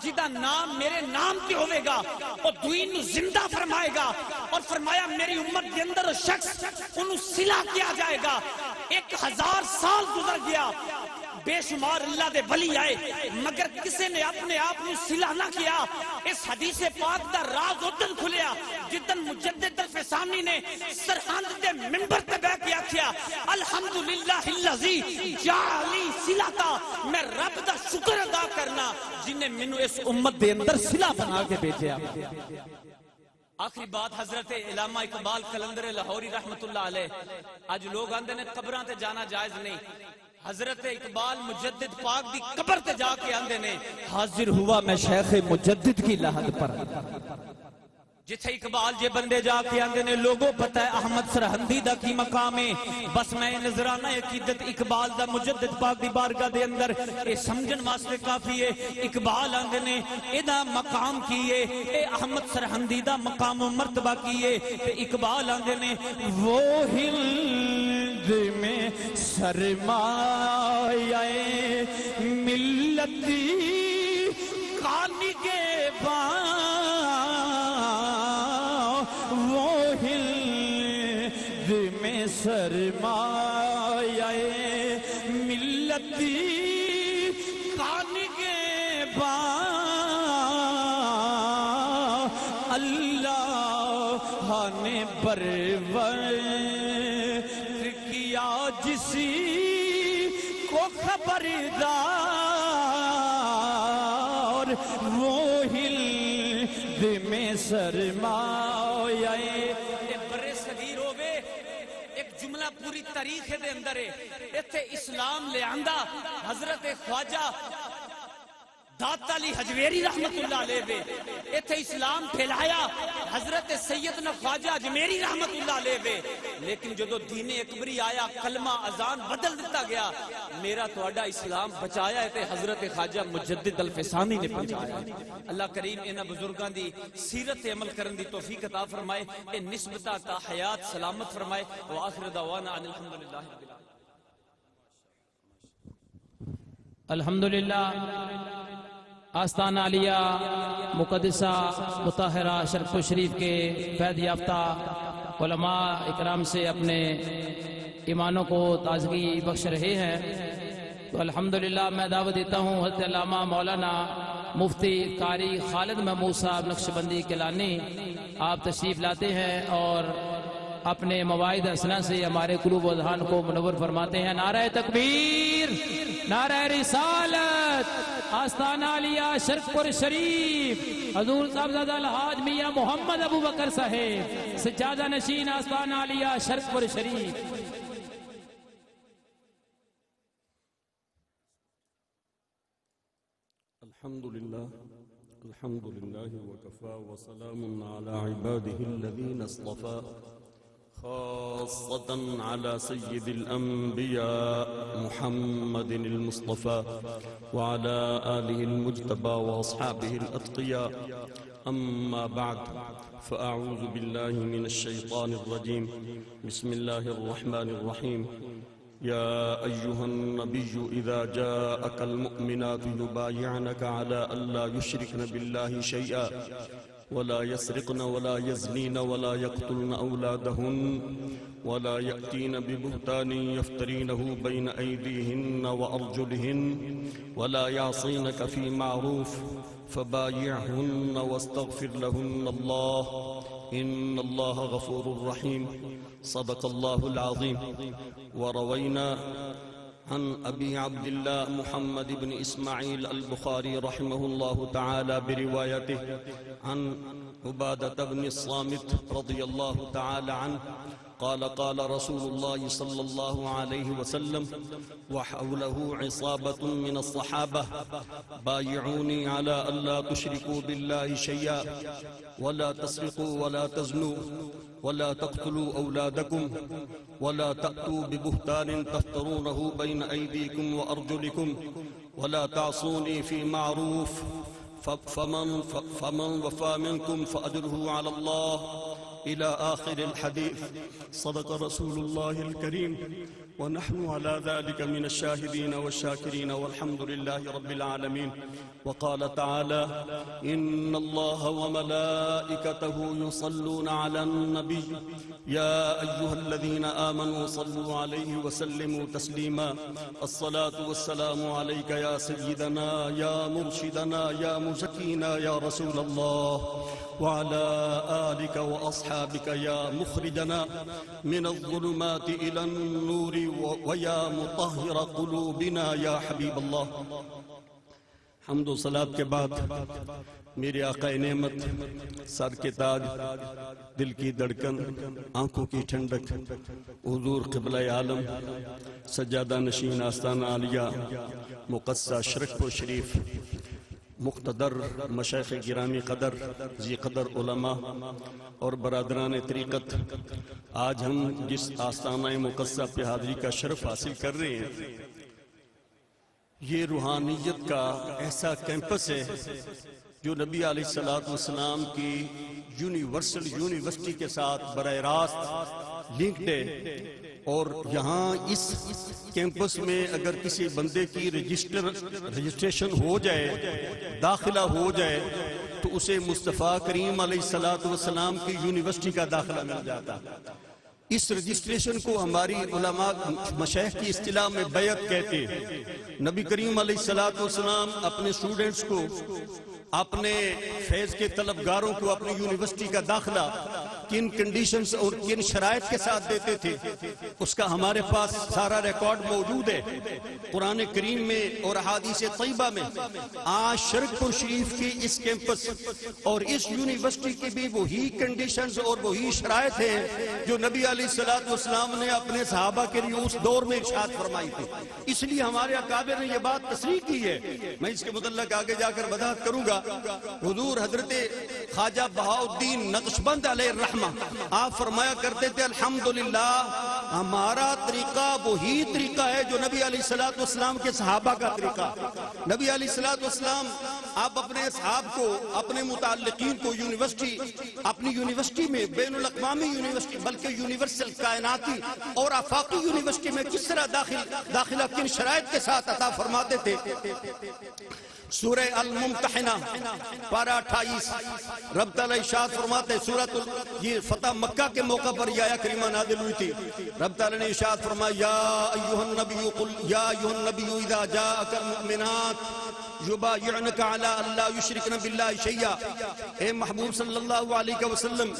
جدا نام میرے نام تے ہوئے گا اور دوین نو زندہ فرمائے گا, اور فرمایا میری امت دے اندر شخص انہوں صلح کیا جائے گا. 1000 سال گزر گیا, بے شمار اللہ دے ولی آئے, مگر کسی نے اپنے آپ کو صلح نہ کیا. اس حدیث پاک دا راز ادن کھلیا جدن مجدد الفسانی نے سرحند دے منبر تے بیٹھ کے آکھیا الحمدللہ الذی جعلی صلتا, میں رب دا شکر ادا کرنا جنہیں منو اس امت دے اندر صلح بنا کے بھیجیا. آخری بات حضرت علامہ اقبال قلندر لاہوری رحمت اللہ علیہ. آج لوگ آندے نے قبراں تے جانا جائز نہیں. حضرت اقبال مجدد پاک دی قبر تے جا کے آندے نے حاضر ہوا میں شیخ مجدد کی لحد پر. جتھے اقبال جے بندے جا کے آندے نے لوگوں پتہ ہے احمد سرہندی دا کی مقام ہے, بس میں نظرانہ عقیدت اقبال دا مجدد پاک دی بارگاہ دے اندر اے سمجھن واسطے کافی ہے. اقبال آندے نے اے دا مقام کیے, اے احمد سرہندی دا مقام و مرتبہ کیے. تے اقبال آندے نے وہ ہند میں سرمایہ ملتی کانی کے سرمایہ ملتی کان کے با اللہ نے پرور کیا جسی کو خبردار وہ ہند میں سرمایہ. جملہ پوری تاریخ دے اندر ہے. ایتھے اسلام لے آندا حضرت خواجہ داتا علی حجویری رحمت اللہ علیہ دے. ایتھے اسلام پھیلایا حضرت سیدنا خواجہ اجمیری رحمت اللہ علیہ دے. لیکن جدو دین اکبری آیا کلمہ اذان بدل دیتا گیا. میرا تواڈا اسلام بچایا ہے تے حضرت خواجہ مجدد الفسانی نے بچایا. اللہ کریم انہاں بزرگاں دی سیرت عمل کرن دی توفیق عطا فرمائے, اے نسبتہ تا حیات سلامت فرمائے. وآخر دعوانا ان الحمدللہ رب العالمین. الحمدللہ آستانہ علیہ مقدسہ مطہرہ شرف شریف کے فیض یافتہ علماء اکرام سے اپنے ایمانوں کو تازگی بخش رہے ہیں. تو الحمدللہ میں دعوت دیتا ہوں حضرت علامہ مولانا مفتی قاری خالد محمود صاحب نقشبندی کیلانی, آپ تشریف لاتے ہیں اور اپنے مواعظ حسنہ سے ہمارے قلوب و اذہان کو منور فرماتے ہیں. نعرہ تکبیر, نعرہ رسالت, آستانہ علیہ شرف پور شریف, حضور صاحبزادہ الحاج میاں محمد ابو بکر صاحب سجادہ نشین آستانہ علیہ شرف پور شریف. الحمدللہ وکفا وسلام علی عباده الذین اصطفى خاصة على سيد الأنبياء محمد المصطفى وعلى آله المجتبى وأصحابه الأتقياء. أما بعد فأعوذ بالله من الشيطان الرجيم. بسم الله الرحمن الرحيم. يا أيها النبي إذا جاءك المؤمنات يبايعنك على ألا يشركن بالله شيئا ولا يسرقن ولا يزنين ولا يقتلن أولادهن ولا يأتين ببهتان يفترينه بين أيديهن وأرجلهن ولا يعصينك في معروف فبايعهن واستغفر لهن الله إن الله غفور رحيم. صدق الله العظيم. وروينا عن أبي عبد الله محمد بن إسماعيل البخاري رحمه الله تعالى بروايته عن عبادة بن الصامت رضي الله تعالى عنه قال قال رسول الله صلى الله عليه وسلم وحوله عصابة من الصحابة بايعوني على ألا تشركوا بالله شيئا ولا تسرقوا ولا تزنوا ولا تقتلوا أولادكم ولا تأتوا ببهتان تفترونه بين أيديكم وأرجلكم ولا تعصوني في معروف فمن وفى منكم فأجره على الله إلى آخر الحديث. صدق رسول الله الكريم ونحن على ذلك من الشاهدين والشاكرين والحمد لله رب العالمين. وقال تعالى: إن الله وملائكته يصلون على النبي يا أيها الذين آمنوا صلوا عليه وسلموا تسليما. الصلاة والسلام عليك يا سيدنا يا مرشدنا يا مزكينا يا رسول الله، وعلى آلك وأصحابك يا مخرجنا من الظلمات إلى النور ويا مطهر قلوبنا يا حبيب الله. حمد و صلات کے بعد میرے آقا نعمت، سر کے تاج، دل کی دھڑکن، آنکھوں کی ٹھنڈک، حضور قبلہ عالم، سجادہ نشین آستانہ عالیہ، مقدسہ شرکپور شریف، مقتدر مشایخ گرامی قدر، ذی قدر علماء اور برادران طریقت، آج ہم جس آستانہ مقدسہ پہ حاضری کا شرف حاصل کر رہے ہیں، یہ روحانیت کا ایسا کیمپس ہے جو نبی علیہ السلام کی یونیورسل یونیورسٹی کے ساتھ براہ راست لنکڈ ہے. اور یہاں اس کیمپس میں اگر کسی بندے کی رجسٹریشن ہو جائے، داخلہ ہو جائے، تو اسے مصطفیٰ کریم علیہ السلام کی یونیورسٹی کا داخلہ مل جاتا. اس رجسٹریشن کو ہماری علماء مشایخ کی اصطلاح میں بیعت کہتے ہیں. نبی کریم علیہ السلام اپنے اسٹوڈنٹس کو، اپنے فیض کے طلبگاروں کو اپنی یونیورسٹی کا داخلہ کن کنڈیشنز اور کن شرائط کے ساتھ دیتے تھے، اس کا ہمارے پاس سارا ریکارڈ موجود ہے قرآن کریم میں اور احادیث طیبہ میں. آج شرکپور شریف کی اس کیمپس اور اس یونیورسٹی کی بھی وہی کنڈیشنز اور وہی شرائط ہیں جو نبی علیہ السلام نے اپنے صحابہ کے لیے اس دور میں ارشاد فرمائی تھی. اس لیے ہمارے اکابر نے یہ بات تصریح کی ہے. میں اس کے متعلق آگے جا کر وضاحت کروں گا. حضور حضرت خواجہ بہاؤالدین نقشبند علیہ الرحمہ آپ فرمایا کرتے تھے: الحمدللہ ہمارا طریقہ وہی طریقہ ہے جو نبی علیہ السلام کے صحابہ کا طریقہ. نبی علیہ السلام آپ اپنے اصحاب کو، اپنے متعلقین کو اپنی یونیورسٹی میں، بین الاقوامی یونیورسٹی بلکہ یونیورسل کائناتی اور آفاقی یونیورسٹی میں کس طرح داخلہ کن شرائط کے ساتھ عطا فرماتے تھے. سورہ الممتحنہ پارہ 28 رب تعالیٰ ارشاد فرماتے ہیں، یہ فتح مکہ کے موقع پر یہ آیت کریمہ نازل ہوئی تھی. رب تعالیٰ نے ارشاد فرمایا: یا ایھا النبی اذا جاءک المؤمنات یبایعنک علی الا یشرکن باللہ شیئا. اے محبوب صلی اللہ علیہ وسلم،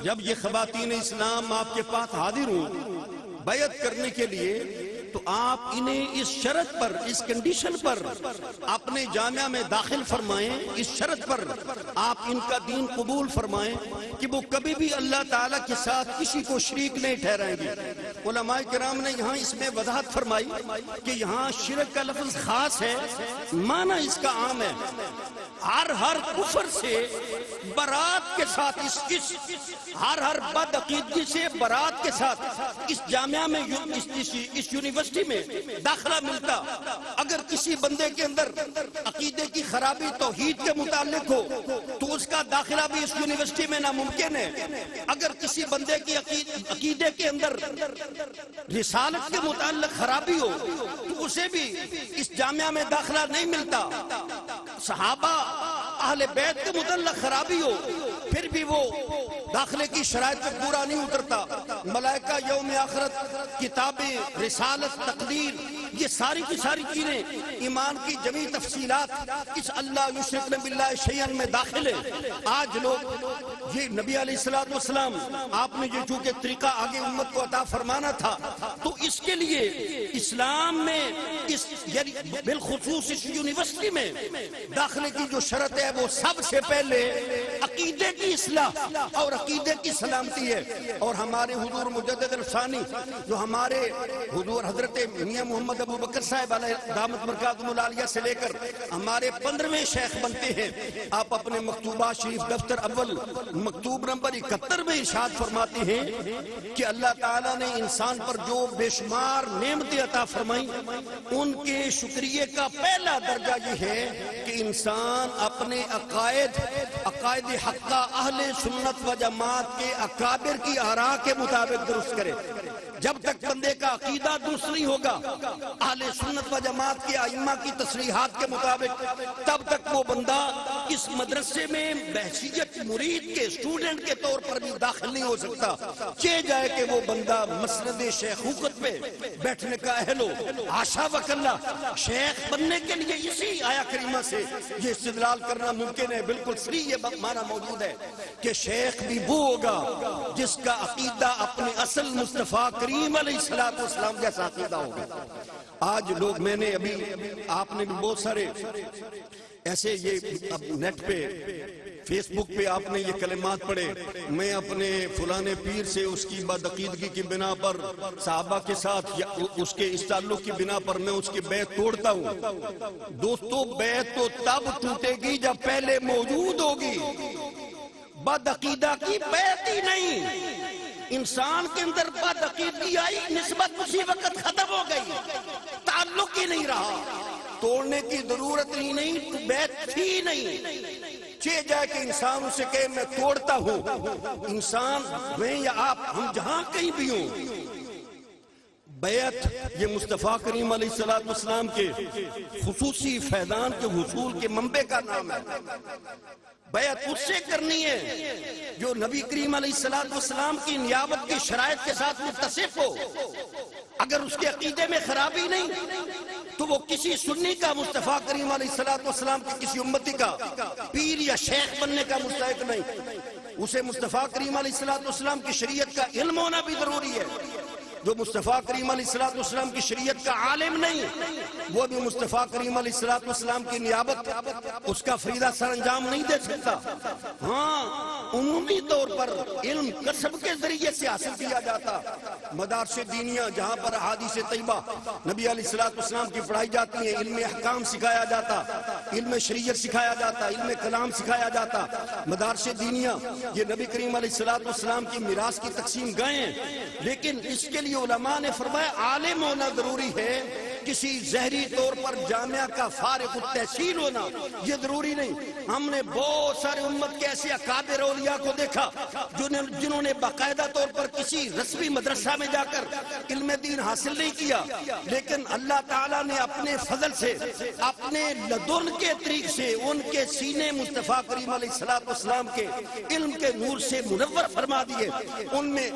جب یہ خواتین اسلام آپ کے پاس حاضر ہوں بیعت کرنے کے لیے، تو آپ انہیں اس شرط پر، اس کنڈیشن پر اپنے جامعہ میں داخل فرمائیں. اس شرط پر آپ ان کا دین قبول فرمائیں کہ وہ کبھی بھی اللہ تعالیٰ کے ساتھ کسی کو شریک نہیں ٹھہرائیں گے. علماء کرام نے یہاں اس میں وضاحت فرمائی کہ یہاں شرک کا لفظ خاص ہے، معنی اس کا عام ہے. ہر کفر سے برات کے ساتھ، ہر بد عقیدگی سے برات کے ساتھ اس جامعہ میں، اس یونیورسٹی میں داخلہ ملتا. اگر کسی بندے کے اندر عقیدے کی خرابی توحید کے متعلق ہو تو اس کا داخلہ بھی اس یونیورسٹی میں ناممکن ہے. اگر کسی بندے کی عقیدے کے اندر رسالت کے متعلق خرابی ہو تو اسے بھی اس جامعہ میں داخلہ نہیں ملتا. صحابہ اہل بیت کے متعلق خرابی ہو پھر بھی وہ داخلے کی شرائط پہ پورا نہیں اترتا. ملائکہ، یوم آخرت، کتابیں، رسالت، تقدیر، یہ ساری کی ساری چیزیں، ایمان کی جمیع تفصیلات اس اللہ یشرکن باللہ شیئا میں داخل ہے. آج لوگ یہ نبی علیہ السلام آپ نے یہ چونکہ طریقہ آگے امت کو عطا فرمانا تھا، تو اس کے لیے اسلام میں یعنی بالخصوص اس یونیورسٹی میں داخلے کی جو شرط ہے وہ سب سے پہلے عقیدے کی اصلاح اور عقیدے کی سلامتی ہے. اور ہمارے حضور مجدد الثانی جو ہمارے حضور حضرت میاں محمد ابو بکر صاحب علیہ دامت برکاتہم العالیہ سے لے کر ہمارے 15ویں شیخ بنتے ہیں، آپ اپنے مکتوبات شریف دفتر اول مکتوب نمبر 71 میں ارشاد فرماتے ہیں کہ اللہ تعالیٰ نے انسان پر جو بے شمار نعمتیں نعمتیں عطا فرمائیں، ان کے شکریہ کا پہلا درجہ یہ ہے کہ انسان اپنے عقائد حقہ اہل سنت و جماعت کے اکابر کی آراء کے مطابق درست کرے۔ جب تک بندے کا عقیدہ درست نہیں ہوگا اہل سنت و جماعت کے ائمہ کی تصریحات کے مطابق، تب تک وہ بندہ اس مدرسے میں بحیثیت مرید کے اسٹوڈنٹ کے طور پر بھی داخل نہیں ہو سکتا، چاہے جائے کہ وہ بندہ مسند شیخوخت پہ بیٹھنے کا اہل ہو۔ حاشا وکلا، شیخ بننے کے لیے اسی آیا کریمہ سے یہ استدلال کرنا ممکن ہے، بالکل صحیح یہ معنی موجود ہے کہ شیخ بھی وہ ہوگا جس کا عقیدہ اپنے اصل مصطفیٰ کریم علیہ السلام جیسا عقیدہ ہوگا۔ آج لوگ، میں نے ابھی، آپ نے بھی بہت سارے ایسے یہ نیٹ پہ فیس بک پہ آپ نے یہ کلمات پڑھے، میں اپنے فلانے پیر سے اس کی بدعقیدگی کی بنا پر، صحابہ کے ساتھ یا اس کے اس تعلق کی بنا پر میں اس کی بیعت توڑتا ہوں۔ دوستو، بیعت تو تب ٹوٹے گی جب پہلے موجود ہوگی، بدعقیدہ کی بیعت ہی نہیں۔ انسان کے اندر بدعقیدگی آئی، نسبت اسی وقت ختم ہو گئی، تعلق ہی نہیں رہا، توڑنے کی ضرورت ہی نہیں، بیعت تھی نہیں۔ چاہے جائے کہ انسان اسے کہے میں توڑتا ہوں، انسان میں یا آپ، ہم جہاں کہیں بھی ہوں، بیعت یہ مصطفیٰ کریم علیہ السلام کے خصوصی فیضان کے حصول کے منبع کا نام ہے۔ بیعت اس سے کرنی ہے جو نبی کریم علیہ السلام کی نیابت کی شرائط کے ساتھ متصف ہو۔ اگر اس کے عقیدے میں خرابی نہیں تو وہ کسی سنی کا مصطفیٰ کریم علیہ السلام کی کسی امتی کا پیر یا شیخ بننے کا مستحق نہیں۔ اسے مصطفیٰ کریم علیہ السلام کی شریعت کا علم ہونا بھی ضروری ہے۔ جو مصطفیٰ کریم علیہ السلام کی شریعت کا عالم نہیں، وہ بھی مصطفیٰ کریم علیہ السلام کی نیابت اس کا فریضہ سر انجام نہیں دے سکتا۔ ہاں، عمومی طور پر علم کسب کے ذریعے سے حاصل کیا جاتا، مدارس دینیہ جہاں پر احادیث طیبہ نبی علیہ السلام کی پڑھائی جاتی ہیں، علم احکام سکھایا جاتا، علم شریعت سکھایا جاتا، علم کلام سکھایا جاتا، مدارس دینیہ یہ نبی کریم علیہ السلام کی میراث کی تقسیم گئے ہیں۔ لیکن اس کے لیے علماء نے فرمایا عالم ہونا ضروری ہے، کسی ظاہری طور پر جامعہ کا فارغ التحصیل ہونا یہ ضروری نہیں۔ ہم نے بہت سارے امت کے ایسے اکابر اولیاء کو دیکھا جنہوں نے باقاعدہ طور پر کسی رسمی مدرسہ میں جا کر علم دین حاصل نہیں کیا، لیکن اللہ تعالیٰ نے اپنے فضل سے، اپنے لدن کے طریق سے ان کے سینے مصطفیٰ کریم علیہ السلام کے علم کے نور سے منور فرما دیے۔ ان میں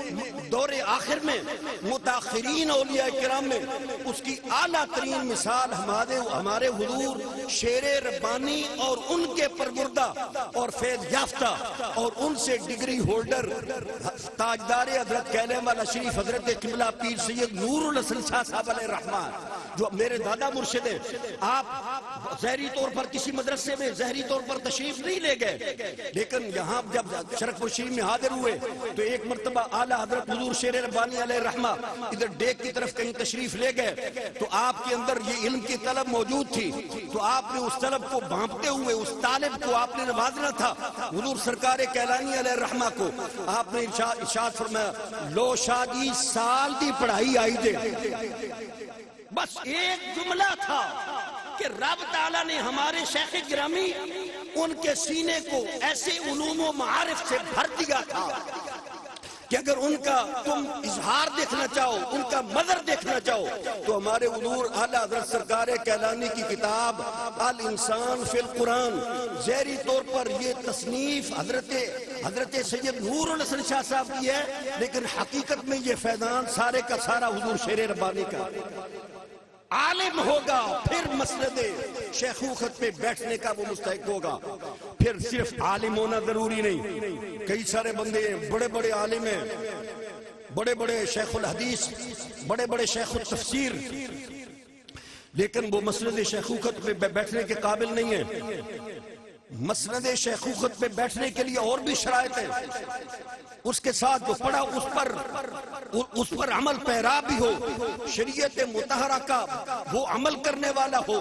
دور آخر میں متاخرین اولیاء کرام میں اس کی اعلیٰ ترین مثال ہمارے حضور شیر ربانی اور ان کے پروردہ اور فیض یافتہ اور ان سے ڈگری ہولڈر تاجدار حضرت کیلم والا شریف حضرت قبلہ پیر سید نور الحسن شاہ صاحب علیہ الرحمن، جو میرے دادا مرشد ہیں۔ آپ ظاہری طور پر کسی مدرسے میں ظاہری طور پر تشریف نہیں لے گئے، لیکن یہاں جب شرف و شریف میں حاضر ہوئے تو ایک مرتبہ اعلیٰ حضرت حضور شیر ربانی علیہ الرحمہ ادھر ڈیک کی طرف کہیں تشریف لے گئے تو آپ کے اندر یہ علم کی طلب موجود تھی، تو آپ نے اس طلب کو بھانپتے ہوئے اس طالب کو آپ نے نوازنا تھا۔ حضور سرکار کیلانی علیہ الرحمہ کو آپ نے ارشاد فرمایا، لو شاہ جی سال دی پڑھائی آئی دے۔ بس ایک جملہ تھا کہ رب تعالیٰ نے ہمارے شیخ گرامی ان کے سینے کو ایسے علوم و معارف سے بھر دیا تھا کہ اگر ان کا تم اظہار دیکھنا چاہو، ان کا مظہر دیکھنا چاہو تو ہمارے حضور اعلیٰ حضرت سرکار کیلانی کی کتاب الانسان فی القرآن، ظاہری طور پر یہ تصنیف حضرت سید نور الحسن شاہ صاحب کی ہے، لیکن حقیقت میں یہ فیضان سارے کا سارا حضور شیر ربانی کا۔ عالم ہوگا پھر مسند شیخوخت پہ بیٹھنے کا وہ مستحق ہوگا، پھر صرف عالم ہونا ضروری نہیں۔ کئی سارے بندے بڑے بڑے عالم ہیں، بڑے بڑے شیخ الحدیث، بڑے بڑے شیخ التفسیر، لیکن وہ مسند شیخوخت پہ بیٹھنے کے قابل نہیں ہیں۔ مسند شیخوخت پہ بیٹھنے کے لیے اور بھی شرائط ہیں۔ اس کے ساتھ جو پڑھا اس پر عمل پیرا بھی ہو، شریعت مطہرہ کا وہ عمل کرنے والا ہو،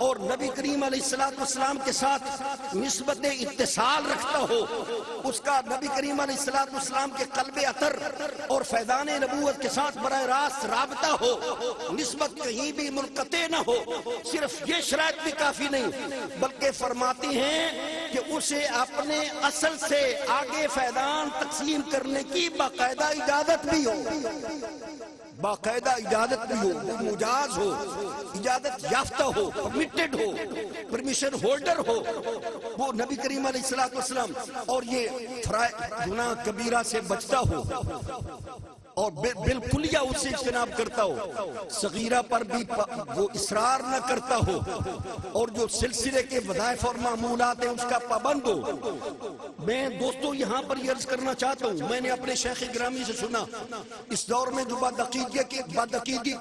اور نبی کریم علیہ السلام کے ساتھ نسبت اتصال رکھتا ہو، اس کا نبی کریم علیہ السلام کے قلب اثر اور فیضان نبوت کے ساتھ براہ راست رابطہ ہو، نسبت کہیں بھی منقطع نہ ہو۔ صرف یہ شرائط بھی کافی نہیں، بلکہ فرماتی ہیں کہ اسے اپنے اصل سے آگے فیضان تقسیم کرنے کی باقاعدہ اجازت بھی ہو، باقاعدہ اجازت بھی ہو، وہ مجاز ہو، اجازت یافتہ ہو، پرمیٹڈ ہو، پرمیشن ہولڈر ہو، وہ نبی کریم علیہ السلام، اور یہ گناہ کبیرہ سے بچتا ہو اور بالکلیہ اس سے اجتناب کرتا ہو، صغیرہ پر بھی وہ اصرار نہ کرتا ہو، اور جو سلسلے کے وظائف اور معمولات ہیں اس کا پابند ہو۔ میں دوستو یہاں پر یہ عرض کرنا چاہتا ہوں، میں نے اپنے شیخ گرامی سے سنا، اس دور میں جو بدعقیدگی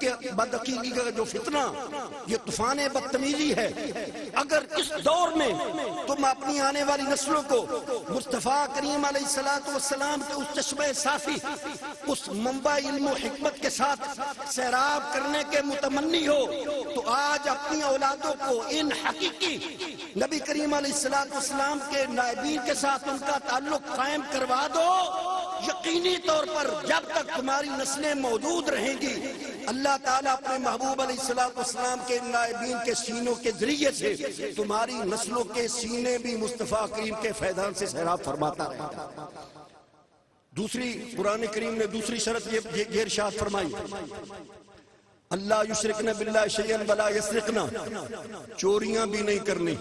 کا جو فتنہ، یہ طوفان بدتمیزی ہے، اگر اس دور میں تم اپنی آنے والی نسلوں کو مصطفیٰ کریم علیہ السلام کے اس چشمہ صافی، اس منبع علم و حکمت کے ساتھ سیراب کرنے کے متمنی ہو، تو آج اپنی اولادوں کو ان حقیقی نبی کریم علیہ السلام کے نائبین کے ساتھ ان کا تعلق قائم کروا دو۔ یقینی طور پر جب تک تمہاری نسلیں موجود رہیں گی، اللہ تعالیٰ اپنے محبوب علیہ السلام کے نائبین کے سینوں کے ذریعے سے تمہاری نسلوں کے سینے بھی مصطفیٰ کریم کے فیضان سے سیراب فرماتا رہے گا۔ دوسری، قرآن کریم نے دوسری شرط یہ ارشاد فرمائی، اللہ یشرکن باللہ شیئا ولا یسرقن، چوریاں بھی نہیں کرنی۔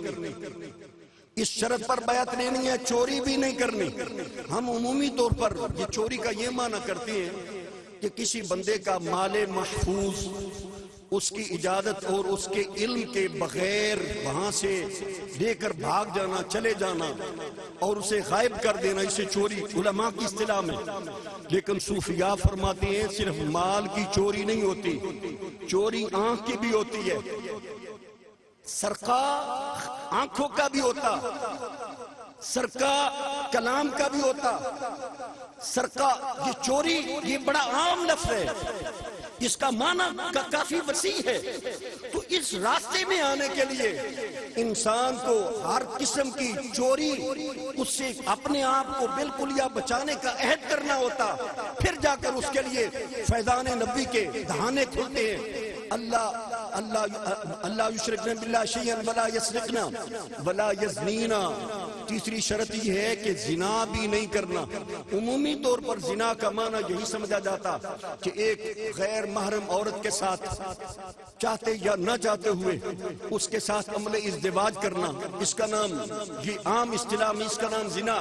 اس شرط پر بیعت لینی ہے، چوری بھی نہیں کرنی۔ ہم عمومی طور پر یہ چوری کا یہ معنی کرتے ہیں کہ کسی بندے کا مال محفوظ اس کی اجازت اور اس کے علم کے بغیر وہاں سے لے کر بھاگ جانا، چلے جانا اور اسے غائب کر دینا، اسے چوری علماء کی اصطلاح میں۔ لیکن صوفیاء فرماتے ہیں صرف مال کی چوری نہیں ہوتی، چوری آنکھ کی بھی ہوتی ہے، سرقہ آنکھوں کا بھی ہوتا، سرقہ کلام کا بھی ہوتا، سرقہ یہ چوری یہ بڑا عام لفظ ہے، اس کا معنی کافی وسیع ہے۔ تو اس راستے میں آنے کے لیے انسان کو ہر قسم کی چوری اس سے اپنے آپ کو بالکل یا بچانے کا عہد کرنا ہوتا، پھر جا کر اس کے لیے فیضان نبی کے دہانے کھلتے ہیں۔ اللہ یشرکن باللہ شیئا ولا یسرقن ولا یزنین۔ تیسری شرط یہ ہے کہ زنا بھی نہیں کرنا۔ عمومی طور پر زنا کا معنی یہی سمجھا جاتا کہ ایک غیر محرم عورت کے ساتھ چاہتے یا نہ چاہتے ہوئے اس کے ساتھ عمل ازدواج کرنا، اس کا نام یہ عام اصطلاح میں اس کا نام زنا۔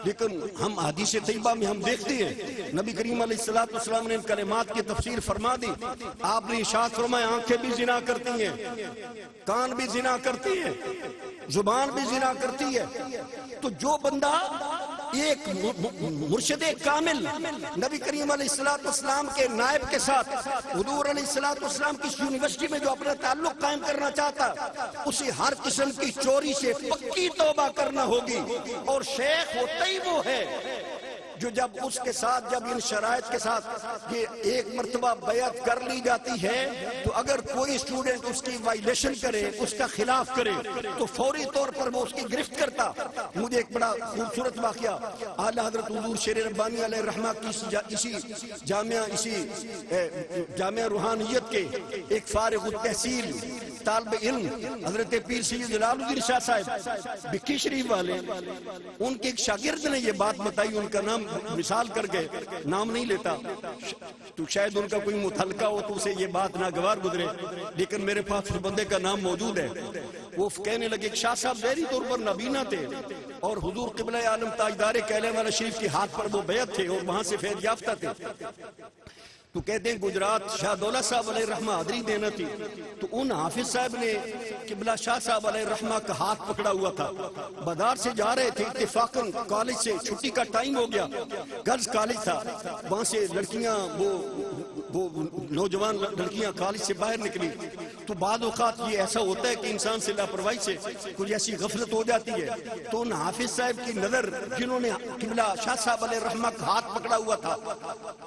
لیکن ہم حدیث طیبہ میں ہم دیکھتے ہیں نبی کریم علیہ السلام نے ان کلمات کی تفسیر فرما دی۔ آپ نے ارشاد فرمایا آنکھیں بھی زنا کرتی ہیں، کان بھی زنا کرتی ہیں، زبان بھی زنا کرتی ہے۔ تو جو بندہ ایک مرشد کامل نبی کریم علیہ السلام کے نائب کے ساتھ حضور علیہ السلام کی یونیورسٹی میں جو اپنا تعلق قائم کرنا چاہتا، اسے ہر قسم کی چوری سے پکی توبہ کرنا ہوگی، اور شیخ ہوتا ہی وہ ہے جو جب اس کے ساتھ جب ان شرائط کے ساتھ یہ ایک مرتبہ بیعت کر لی جاتی ہے، تو اگر کوئی اسٹوڈنٹ اس کی وائلیشن کرے، اس کا خلاف کرے، تو فوری طور پر وہ اس کی گرفت کرتا۔ مجھے ایک بڑا خوبصورت واقعہ اعلیٰ حضرت حضور شیر ربانی علیہ الرحمہ کی اسی جامعہ روحانیت کے ایک فارغ التحصیل طالب علم حضرت پیر سید جلال الدین شاہ صاحب بکی شریف والے، ان کے ایک شاگرد نے یہ بات بتائی، ان کا نام مثال کر کے نام نہیں لیتا تو شاید ان کا کوئی متعلقہ ہو تو اسے یہ بات ناگوار گزرے، لیکن میرے پاس اس بندے کا نام موجود ہے۔ وہ کہنے لگے کہ شاہ صاحب ظاہری طور پر نابینا تھے اور حضور قبلہ عالم تاجدار کیلے والا شریف کے ہاتھ پر وہ بیعت تھے اور وہاں سے فیض یافتہ تھے۔ تو کہتے ہیں گجرات شاہ دولہ صاحب علیہ الرحمہ حاضری دینا تھی، تو ان حافظ صاحب نے قبلہ شاہ صاحب علیہ الرحمہ کا ہاتھ پکڑا ہوا تھا، بازار سے جا رہے تھے، اتفاقاً کالج سے چھٹی کا ٹائم ہو گیا، گرلز کالج تھا، وہاں سے لڑکیاں وہ نوجوان لڑکیاں کالج سے باہر نکلی، تو بعض اوقات یہ ایسا ہوتا ہے کہ انسان سے لاپرواہی سے کچھ ایسی غفلت ہو جاتی ہے، تو ان حافظ صاحب کی نظر، جنہوں نے قبلہ شاہ صاحب علیہ رحمہ کا ہاتھ پکڑا ہوا تھا،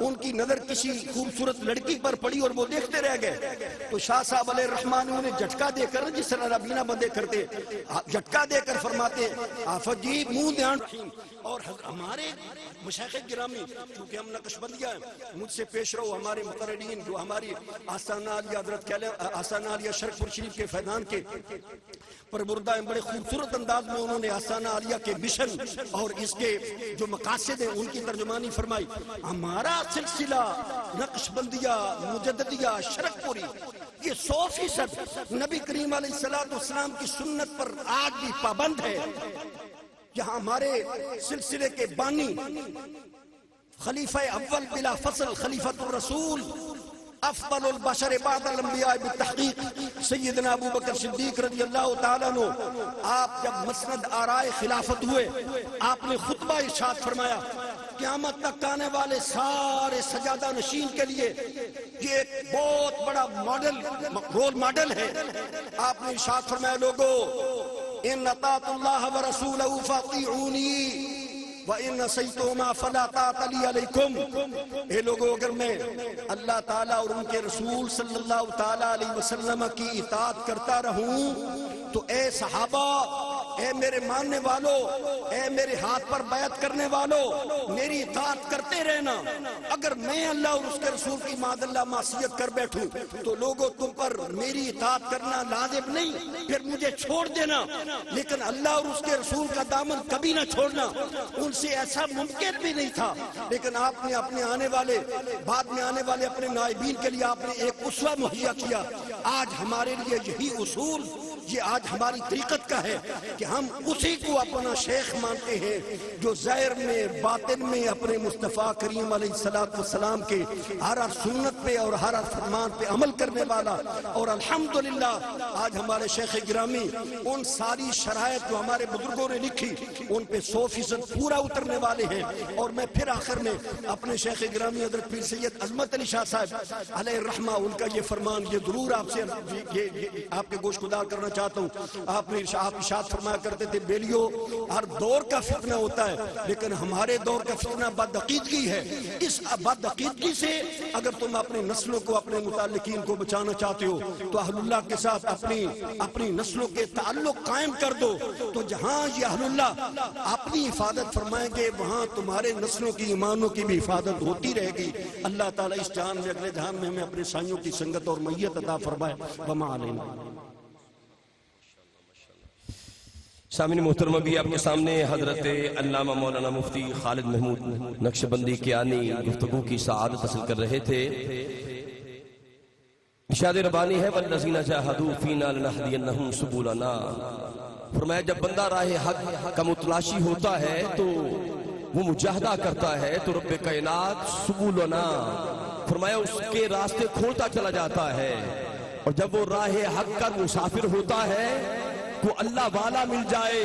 ان کی نظر کسی خوبصورت لڑکی پر پڑی اور وہ دیکھتے رہ گئے. تو شاہ صاحب علیہ رحمہ نے انہیں جھٹکا دے کر، جس طرح رابینہ بندے کرتے، جھٹکا دے کر فرماتے آفت جی منہ دھیان رکھیں. اور ہمارے مشائخ گرامی، چونکہ ہم نقش بندیہ ہیں، مجھ سے پیش رہو ہمارے مقررین جو ہماری آستانہ عالیہ حضرت آستانہ عالیہ شرک پور شریف کے فیضان کے پربردہ ہیں، بڑے خوبصورت انداز میں انہوں نے آستانہ عالیہ کے مشن اور اس کے جو مقاصد ہیں ان کی ترجمانی فرمائی. ہمارا سلسلہ نقش بندیہ مجددیہ شرک پوری یہ 100% نبی کریم علیہ السلام کی سنت پر آج بھی پابند ہے. یہاں ہمارے سلسلے کے بانی خلیفہ اول بلا فصل خلیفۃ الرسول افضل البشر بعد الانبیاء بالتحقیق سیدنا ابو بکر صدیق رضی اللہ تعالیٰ عنہ، آپ جب مسند آرائے خلافت ہوئے، آپ نے خطبہ ارشاد فرمایا قیامت تک آنے والے سارے سجادہ نشین کے لیے یہ ایک بہت بڑا رول ماڈل ہے. آپ نے ارشاد فرمایا لوگو ان اطاعت اللہ ورسولہ فاطیعونی وَإِنَّ سَيْتُهُمَا فَلَا طَاعَةَ لِي عَلَيْكُمْ. اے لوگو اگر میں اللہ تعالیٰ اور ان کے رسول صلی اللہ تعالیٰ علیہ وسلم کی اطاعت کرتا رہوں تو اے صحابہ، اے میرے ماننے والو، اے میرے ہاتھ پر بیعت کرنے والو، میری اطاعت کرتے رہنا. اگر میں اللہ اور اس کے رسول کی معاذ اللہ معصیت کر بیٹھوں تو لوگوں تم پر میری اطاعت کرنا لازم نہیں، پھر مجھے چھوڑ دینا، لیکن اللہ اور اس کے رسول کا دامن کبھی نہ چھوڑنا. ان سے ایسا ممکن بھی نہیں تھا، لیکن آپ نے اپنے آنے والے بعد میں آنے والے اپنے نائبین کے لیے آپ نے ایک اسوہ مہیا کیا. آج ہمارے لیے یہی اصول، یہ آج ہماری طریقت کا ہے کہ ہم اسی کو اپنا شیخ مانتے ہیں جو ظاہر میں باطن میں اپنے مصطفیٰ کریم علیہ السلام کے ہر سنت پہ اور ہر فرمان پہ عمل کرنے والا. اور الحمدللہ آج ہمارے شیخ گرامی ان ساری شرائط جو ہمارے بزرگوں نے لکھی ان پہ 100% پورا اترنے والے ہیں. اور میں پھر آخر میں اپنے شیخ گرامی حضرت پیر سید عظمت علی شاہ صاحب علیہ الرحمہ ان کا یہ فرمان یہ ضرور آپ سے آپ کے گوش گدار کرنا چاہتا ہوں. آپ نے ارشاد فرمایا کرتے تھے بیلیو ہر دور کا فتنہ ہوتا ہے لیکن ہمارے دور کا فتنہ بدعقیدگی ہے. اس بدعقیدگی سے اگر تم اپنی نسلوں کو اپنے متعلقین کو بچانا چاہتے ہو تو اہل اللہ کے ساتھ اپنی نسلوں کے تعلق قائم کر دو. تو جہاں یہ اہل اللہ اپنی حفاظت فرمائیں گے وہاں تمہارے نسلوں کی ایمانوں کی بھی حفاظت ہوتی رہے گی. اللہ تعالیٰ اس جہان میں اگلے جہان میں ہمیں اپنے سائیوں کی سنگت اور میت عطا فرمائے. وما علینا. سامعین محترم بھی آپ کے سامنے حضرت علامہ مولانا مفتی خالد محمود نقشبندی کیانی گفتگو کی سعادت حاصل کر رہے تھے. ارشاد ربانی ہے والذین جاہدوا فینا لنہدینہم سبلنا. فرمایا جب بندہ راہ حق کا متلاشی ہوتا ہے تو وہ مجاہدہ کرتا ہے تو رب کائنات سبلنا فرمایا اس کے راستے کھولتا چلا جاتا ہے. اور جب وہ راہ حق کا مسافر ہوتا ہے کو اللہ والا مل جائے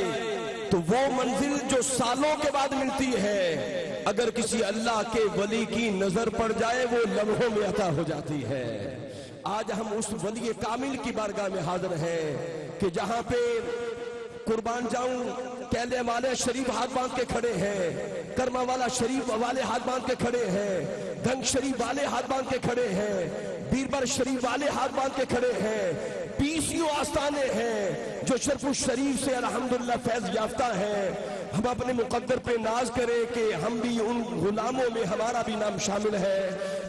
تو وہ منزل جو سالوں کے بعد ملتی ہے اگر کسی اللہ کے ولی کی نظر پڑ جائے وہ لمحوں میں عطا ہو جاتی ہے. آج ہم اس ولی کامل کی بارگاہ میں حاضر ہیں کہ جہاں پہ قربان جاؤں کیلے والے شریف ہاتھ باندھ کے کھڑے ہیں، کرما والا شریف والے ہاتھ باندھ کے کھڑے ہیں، دھنگ شریف والے ہاتھ باندھ کے کھڑے ہیں، بیربر شریف والے ہاتھ باندھ کے کھڑے ہیں، 20 آستانے ہیں جو شرف الشریف سے الحمدللہ فیض یافتہ ہیں. ہم اپنے مقدر پہ ناز کریں کہ ہم بھی ان غلاموں میں ہمارا بھی نام شامل ہے.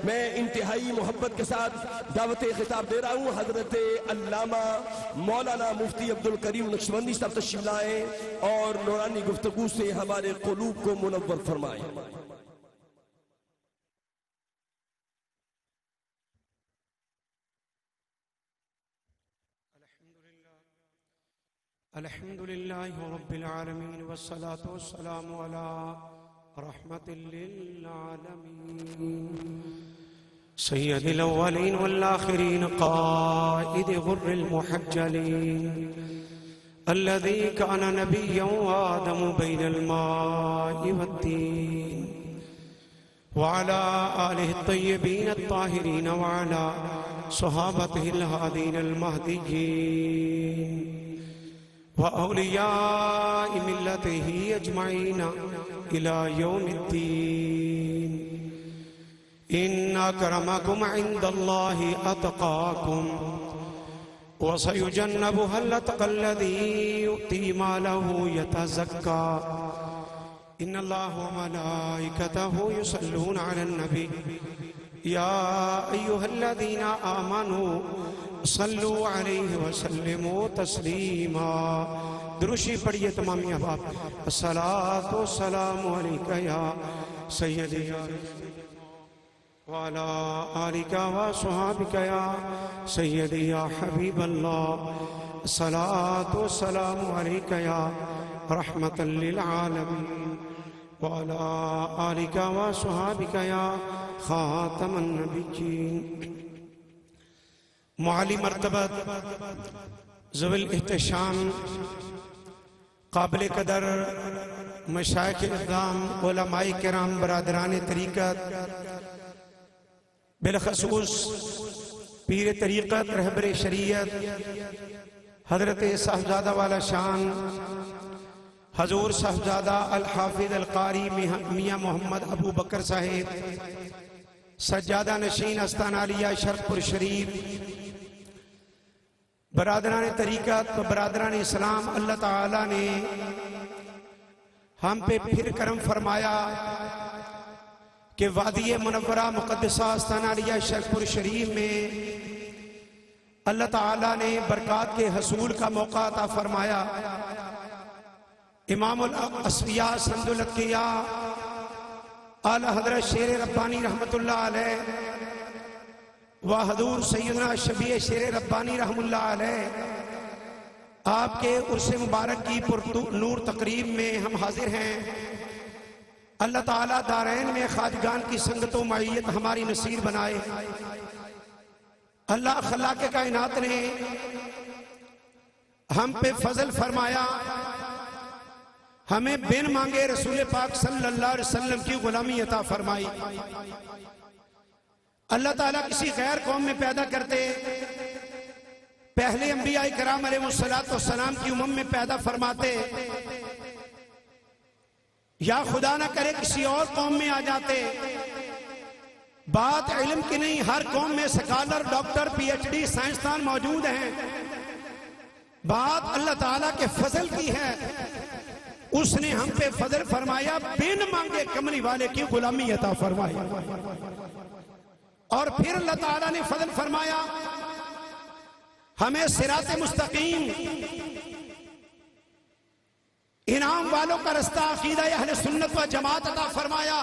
میں انتہائی محبت کے ساتھ دعوت خطاب دے رہا ہوں حضرت علامہ مولانا مفتی عبدالکریم نقشبندی صاحب تشریف لائیں اور نورانی گفتگو سے ہمارے قلوب کو منور فرمائیں. الحمد لله رب العالمين والصلاة والسلام على رحمة للعالمين سيد الأولين والآخرين قائد غر المحجلين الذي كان نبيا وآدم بين الماء والدين وعلى آله الطيبين الطاهرين وعلى صحابته الهادين المهديين وأولياء ملته أجمعين إلى يوم الدين. إن أكرمكم عند الله أتقاكم وسيجنبها الأتقى الذي يؤتي ماله يتزكى. إن الله وملائكته يصلون على النبي يا أيها الذين آمنوا صلوا عليه وسلموا تسلیما. درشی پڑھیے تمام احباب. الصلاة والسلام علیکہ یا سیدی وعلى آلك وصحابك يا سيدي يا حبيب الله. الصلاة والسلام عليك يا رحمة للعالمين وعلى آلك وصحابك يا خاتم النبيين. معالی مرتبت ذوی الاحتشام قابل قدر مشائخ اقدام علماء کرام برادران طریقت بالخصوص پیر طریقت رہبر شریعت حضرت صاحبزادہ والا شان حضور صاحبزادہ الحافظ القاری میاں محمد ابو بکر صاحب سجادہ نشین استان عالیہ شرف پور شریف. برادران طریقت و برادران اسلام، اللہ تعالیٰ نے ہم پہ پھر کرم فرمایا کہ وادی منورہ مقدسہ استان عالیہ شرف پور شریف میں اللہ تعالیٰ نے برکات کے حصول کا موقع عطا فرمایا. امام الاسفیاء سند الاتقیاء اعلی حضرت شیر ربانی رحمت اللہ علیہ و حضور سیدنا شبیہ شیر ربانی رحم اللہ علیہ، آپ کے عرس مبارک کی نور تقریب میں ہم حاضر ہیں. اللہ تعالیٰ دارین میں خواجگان کی سنگت و معیت ہماری نصیب بنائے. اللہ خلاق کائنات نے ہم پہ فضل فرمایا، ہمیں بن مانگے رسول پاک صلی اللہ علیہ وسلم کی غلامی عطا فرمائی. اللہ تعالیٰ کسی غیر قوم میں پیدا کرتے پہلے انبیاء کرام علیہ السلام کی امم میں پیدا فرماتے، یا خدا نہ کرے کسی اور قوم میں آ جاتے. بات علم کی نہیں، ہر قوم میں scholar, doctor, P H D, سائنسدان موجود ہیں. بات اللہ تعالیٰ کے فضل کی ہے. اس نے ہم پہ فضل فرمایا، بن مانگے کملی والے کی غلامی عطا فرمائی. اور پھر اللہ تعالیٰ نے فضل فرمایا، ہمیں صراط مستقیم انعام والوں کا رستہ عقیدہ اہل سنت و جماعت عطا فرمایا.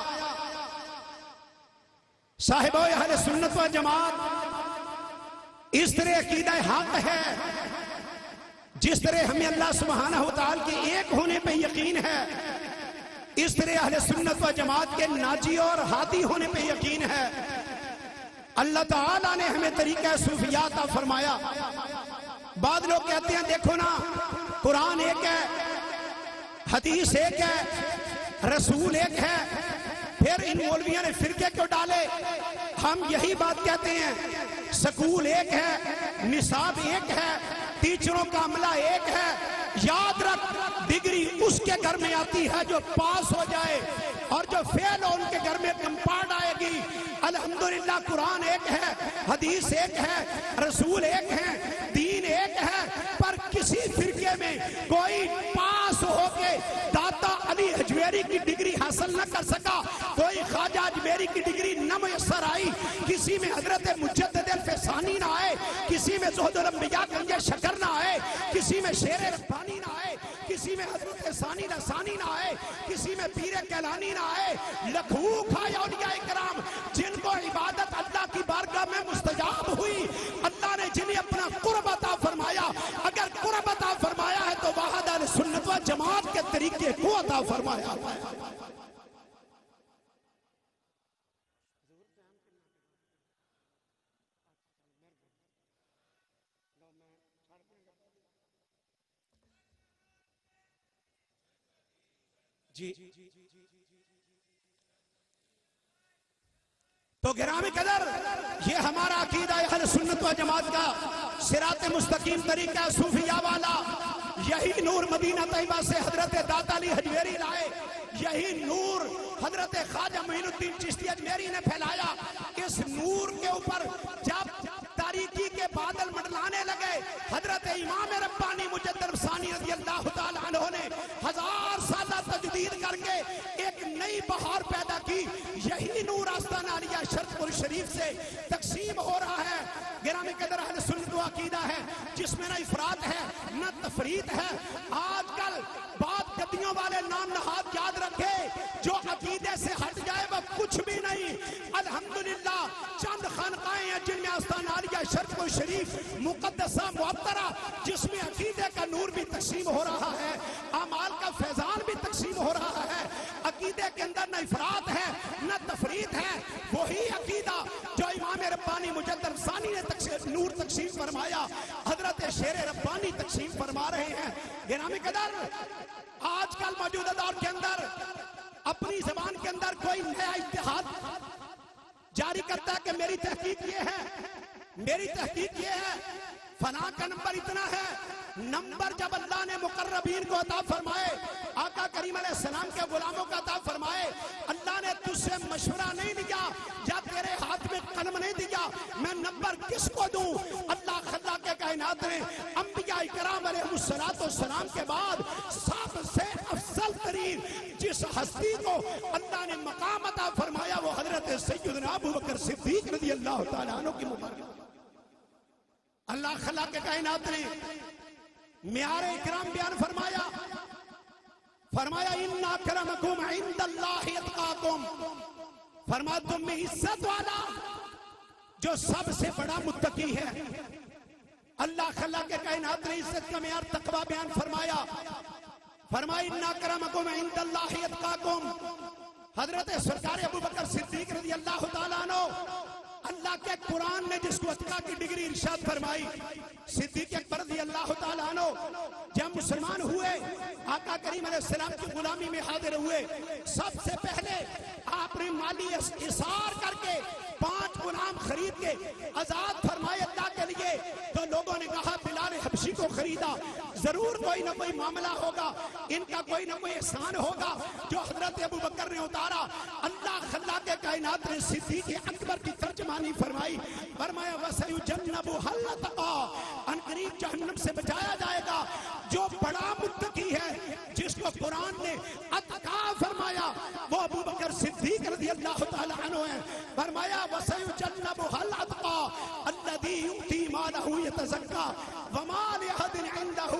صاحبو اہل سنت و جماعت اس طرح عقیدہ حق ہے جس طرح ہمیں اللہ سبحانہ وتعالی کے ایک ہونے پہ یقین ہے، اس طرح اہل سنت و جماعت کے ناجی اور ہادی ہونے پہ یقین ہے. اللہ تعالیٰ نے ہمیں طریقہ صوفیہ عطا فرمایا. بعض لوگ کہتے ہیں دیکھو نا، قرآن ایک ہے، حدیث ایک ہے، رسول ایک ہے، پھر ان مولویوں نے فرقے کیوں ڈالے؟ ہم یہی بات کہتے ہیں، سکول ایک ہے، نصاب ایک ہے، ٹیچروں کا عملہ ایک ہے. یاد رکھ، ڈگری اس کے گھر میں آتی ہے جو پاس ہو جائے، اور جو فیل ہو ان کے گھر میں کمپارڈ آئے گی. الحمدللہ قرآن ایک ہے، حدیث ایک ہے، رسول ایک ہے، دین ایک ہے. پر کسی فرقے میں کوئی پاس ہو کے داتا علی حجویری کی ڈگری حاصل نہ کر سکا، کوئی خواجہ اجمیری کی ڈگری نہ میسر آئی، کسی میں حضرت مجدد الفسانی نہ آئے، کسی میں زہد الانبیاء گنج شکر نہ آئے، کسی میں شیر ربانی نہ آئے، کسی میں حضرت ثانی رسانی نہ آئے، کسی میں پیر کیلانی نہ آئے. لکھوک ہے اولیاء کرام جن کو عبادت اللہ کی بارگاہ میں مستجاب ہوئی. اللہ نے جنہیں اپنا قرب عطا فرمایا، اگر قرب عطا فرمایا ہے تو واحد اہل سنت و جماعت کے طریقے کو عطا فرمایا. جی تو گرامی قدر، یہ ہمارا عقیدہ اہل سنت و جماعت کا صراط مستقیم طریقہ صوفیہ والا، یہی نور مدینہ طیبہ سے حضرت داتا علی حجویری لائے، یہی نور حضرت خواجہ معین الدین چشتی اجمیری نے پھیلایا۔ اس نور کے اوپر جب تاریکی کے بادل منڈلانے لگے، حضرت امام ربانی مجدد ثانی رضی اللہ تعالیٰ عنہ نے 1000 سالہ تجدید کر کے ایک نئی بہار پیدا کی۔ یہی نور آستانہ علیہ شرط پور شریف سے تقسیم ہو رہا ہے۔ گرامی قدر اہل سنت و عقیدہ ہے جس میں نہ افراد ہے نہ تفرید ہے۔ آج کل بات گدیوں والے نام نہاد یاد رکھے، جو عقیدے سے ہٹ جائے وہ کچھ بھی نہیں۔ الحمدللہ چند خانقاہیں ہیں جن میں آستانہ علیہ شرط پور شریف مقدسہ معطرہ، جس میں عقیدے کا نور بھی تقسیم ہو رہا ہے، اعمال کا فیضان بھی تقسیم ہو رہا ہے۔ عقیدے کے اندر نہ افراد ہے نہ تفرید ہے، وہی عقیدہ جو امام ربانی مجدد ثانی نے نور تقسیم فرمایا، حضرت شیر ربانی تقسیم فرما رہے ہیں۔ گرامی قدر آج کل موجودہ دور کے اندر اپنی زبان کے اندر کوئی نیا اتحاد جاری کرتا ہے کہ میری تحقیق یہ ہے، میری تحقیق یہ ہے، فلاں کا نمبر اتنا ہے۔ نمبر جب اللہ نے مقربین کو عطا فرمائے، آقا کریم علیہ السلام کے غلاموں کو عطا فرمائے، اللہ نے تجھ سے مشورہ نہیں لیا یا تیرے ہاتھ میں قلم نہیں دیا میں نمبر کس کو دوں؟ اللہ خلا کے کائنات نے انبیاء کرام علیہ السلام کے بعد سب سے افضل ترین جس ہستی کو اللہ نے مقام عطا فرمایا وہ حضرت سیدنا ابو بکر صدیق رضی اللہ تعالیٰ عنہ کی مبارک۔ اللہ خلا کے کائنات نے معیار اکرام بیان فرمایا، فرمایا ان اکرمکم عند اللہ اتقاکم، فرمایا تم میں عزت والا جو سب سے بڑا متقی ہے۔ اللہ خلا کے کائنات نے عزت کا معیار تقوی بیان فرمایا، فرمایا ان اکرمکم عند اللہ اتقاکم۔ حضرت سرکار ابو بکر صدیق رضی اللہ تعالیٰ عنہ، اللہ کے قرآن نے جس کو اتقا کی ڈگری ارشاد فرمائی، صدیق اکبر رضی اللہ تعالیٰ عنہ جب مسلمان ہوئے، آقا کریم علیہ السلام کی غلامی میں حاضر ہوئے، سب سے پہلے آپ نے مالی اثار کر کے 5 غلام خرید کے آزاد فرمائے اللہ کے لیے۔ تو لوگوں نے کہا بلال حبشی کو خریدا، ضرور کوئی نہ کوئی معاملہ ہوگا، ان کا کوئی نہ کوئی احسان ہوگا جو حضرت ابو بکر نے اتارا۔ اللہ خلا کے کائنات نے صدیق اکبر کی ترجمانی فرمائی، فرمایا وَسَيُجَنَّبُهَا الْأَتْقَى، ان قریب جہنم سے بچایا جائے گا جو بڑا متقی ہے، جس کو قرآن نے اتقا فرمایا وہ ابو بکر صدیق رضی اللہ تعالی عنہ ہے۔ فرمایا وَسَيُجَنَّبُهَا الْأَتْقَى الَّذِي يُؤْتِي مَالَهُ يَتَزَكَّى وَمَا لِأَحَدٍ عِندَهُ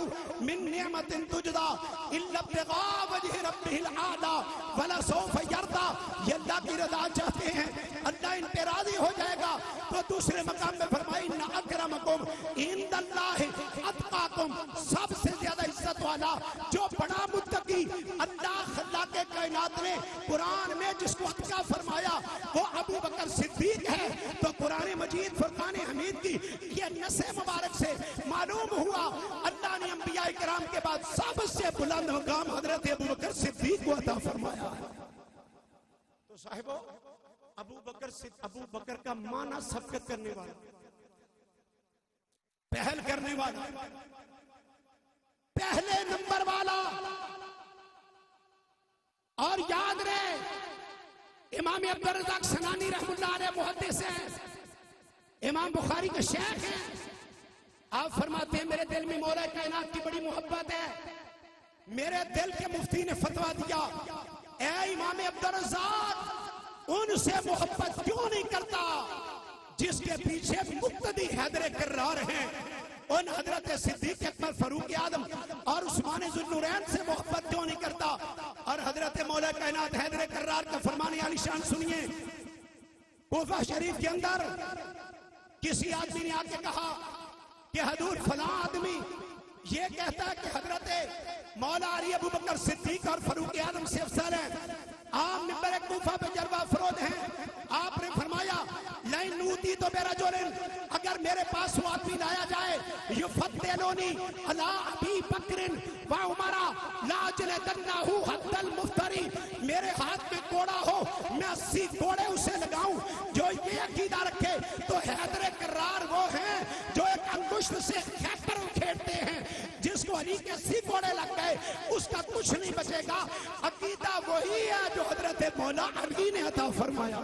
مِن نِعْمَةٍ تُجْزَى إِلَّا ابْتِغَاءَ وَجْهِ رَبِّهِ الْأَعْلَى وَلَسَوْفَ يَرْضَى۔ یہ اللہ کی رضا چاہتے ہیں، اللہ ان پہ راضی ہو جائے گا۔ تو دوسرے مقام میں فرمائی ان اکرمکم عند اللہ اتقاکم، سب سے زیادہ عزت والا جو بڑا متقی اللہ خلا کے کائنات نے قرآن میں جس کو اتقا فرمایا وہ ابو بکر صدیق ہے۔ تو قرآن مجید فرقان حمید کی یہ نص مبارک سے معلوم ہوا اللہ نے انبیاء کرام کے بعد سب سے بلند مقام حضرت ابو بکر صدیق کو عطا فرمایا ہے۔ تو صاحبو ابو بکر کا معنی سبقت کرنے والا، پہل کرنے والا، پہلے نمبر والا۔ اور یاد رہے امام عبدالرزاق سنانی رحمۃ اللہ علیہ محدث ہیں، امام بخاری کے شیخ ہیں۔ آپ فرماتے ہیں میرے دل میں مولا کائنات کی بڑی محبت ہے، میرے دل کے مفتی نے فتویٰ دیا اے امام عبدالرزاق ان سے محبت کیوں نہیں کرتا جس کے پیچھے مقتدی حیدر کرار ہیں؟ ان حضرت صدیق اکبر فاروق اعظم اور عثمان ذوالنورین سے محبت کیوں نہیں کرتا؟ اور حضرت مولا کائنات حیدر کرار کا فرمان عالی شان سنیے۔ کوفہ شریف کے اندر کسی آدمی نے آ کے کہا کہ حضور فلاں آدمی یہ کہتا ہے کہ حضرت مولا علی ابو بکر صدیق اور فاروق اعظم سے افضل ہیں۔ آپ ممبر کوفہ پہ جلوہ افروز ہیں، آپ نے فرمایا لئن نودیت برجل، اگر میرے پاس وہ آدمی لایا جائے یفضلونی علی ابی بکر و عمر لاجلدنہ حد المفتری، میرے ہاتھ میں کوڑا ہو میں 80 کوڑے اسے لگاؤں جو یہ عقیدہ رکھے۔ تو حیدر کرار وہ ہیں پشت سے خیبر اکھیڑتے ہیں، جس کو علی کے 80 کوڑے لگ گئے اس کا کچھ نہیں بچے گا۔ عقیدہ وہی ہے جو حضرت مولا علی نے عطا فرمایا۔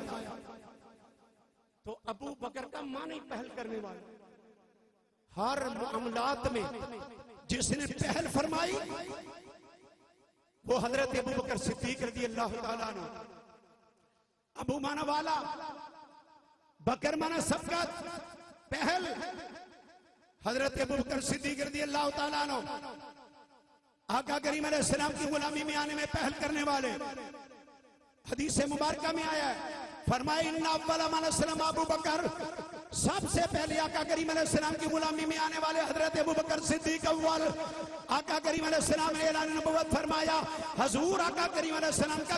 تو ابو بکر کا معنی پہل کرنے والا، ہر معاملات میں جس نے پہل فرمائی وہ حضرت ابو بکر صدیق رضی اللہ تعالیٰ عنہ۔ ابو مانا والا، بکر مانا سبقت، پہل، حضرت ابو بکر صدیق رضی اللہ تعالیٰ عنہ آقا کریم علیہ السلام کی غلامی میں آنے میں پہل کرنے والے۔ حدیث مبارکہ میں آیا ہے، فرمائے ان اول من اسلم ابو بکر، سب سے پہلے آقا کریم علیہ السلام کی غلامی میں آنے والے حضرت ابو بکر صدیق اول۔ آقا کریم علیہ السلام نے اعلان نبوت فرمایا، حضور آقا کریم علیہ السلام کا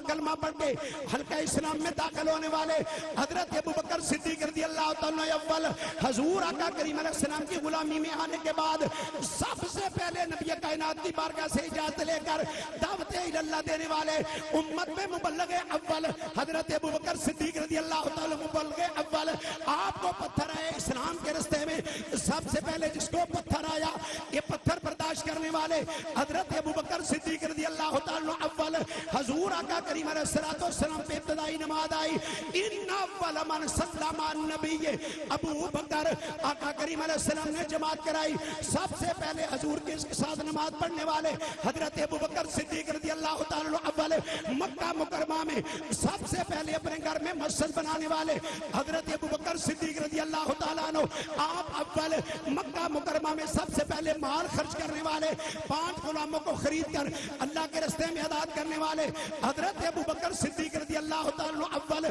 کلمہ پڑھ کے حلقہ اسلام میں داخل ہونے والے حضرت ابو بکر صدیق رضی اللہ تعالیٰ اول۔ حضور آقا کریم علیہ السلام کی غلامی میں آنے کے بعد سب سے پہلے نبی کائنات کی بارگاہ سے اجازت لے کر دعوت اللہ دینے والے امت میں مبلغ اول حضرت ابو بکر صدیق رضی اللہ تعالیٰ مبلغ اول۔ آپ کو پتھر آئے اسلام کے رستے میں، سب سے پہلے جس کو پتھر آیا، یہ پتھر برداشت کرنے والے حضرت ابو بکر صدیق رضی اللہ تعالیٰ اول۔ حضور آقا کریم علیہ السلام پہ ابتدائی نماز آئی، ان اول من سلم النبی ابو بکر۔ آقا کریم علیہ السلام نے جماعت کرائی، سب سے پہلے حضور کے ساتھ نماز پڑھنے والے حضرت ابو بکر صدیق رضی اللہ تعالیٰ اول۔ مکہ مکرمہ میں سب سے پہلے اپنے گھر میں مسجد بنانے والے حضرت ابو بکر صدیق رضی اللہ تعالیٰ عنہ۔ آپ اول مکہ مکرمہ میں سب سے پہلے مال خرچ کرنے والے، 5 غلاموں کو خرید کر اللہ کے راستے میں آزاد کرنے والے حضرت ابو بکر صدیق رضی اللہ تعالیٰ اول۔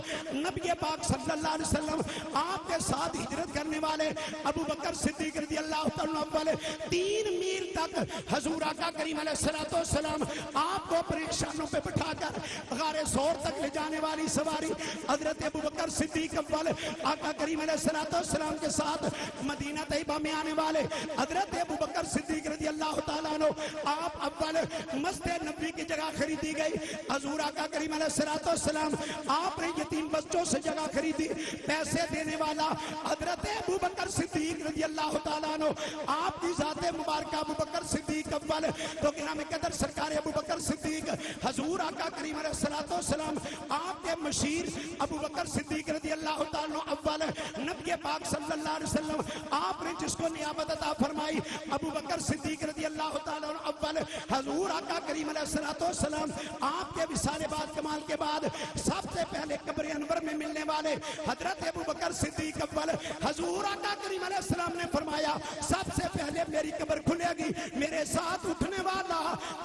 نبی پاک صلی اللہ علیہ وسلم آپ کے ساتھ ہجرت کرنے والے ابو بکر صدیق رضی اللہ تعالیٰ اول۔ 3 میل تک حضور آقا کریم علیہ السلام آپ کو پریشانوں پہ بٹھا کر غار ثور تک لے جانے والی سواری حضرت ابو بکر صدیق اول۔ آقا کریم علیہ السلام کے ساتھ مدینہ طیبہ میں آنے والے حضرت ابو بکر صدیق رضی اللہ تعالیٰ عنہ۔ آپ اول مسجد نبوی کی جگہ خریدی گئی، حضور آقا کریم علیہ السلام آپ نے یتیم بچوں سے جگہ خریدی، پیسے دینے والا حضرت ابو بکر صدیق رضی اللہ تعالیٰ عنہ۔ آپ کی ذات مبارکہ ابو بکر صدیق اول۔ تو گرامی قدر سرکار ابو بکر صدیق حضور آقا کریم علیہ السلام آپ کے مشیر ابو بکر صدیق رضی اللہ تعالیٰ اول۔ نبی پاک صلی اللہ علیہ وسلم آپ نے جس کو نیابت عطا فرمائی ابو بکر صدیق رضی اللہ تعالیٰ اول۔ حضور آقا کریم علیہ السلام آپ کے وصال بعد کمال کے بعد سب سے پہلے قبر انور میں ملنے والے حضرت ابو بکر صدیق اول۔ حضور آقا کریم علیہ السلام نے فرمایا سب سے پہلے میری قبر کھلے گی، میرے ساتھ اٹھنے والا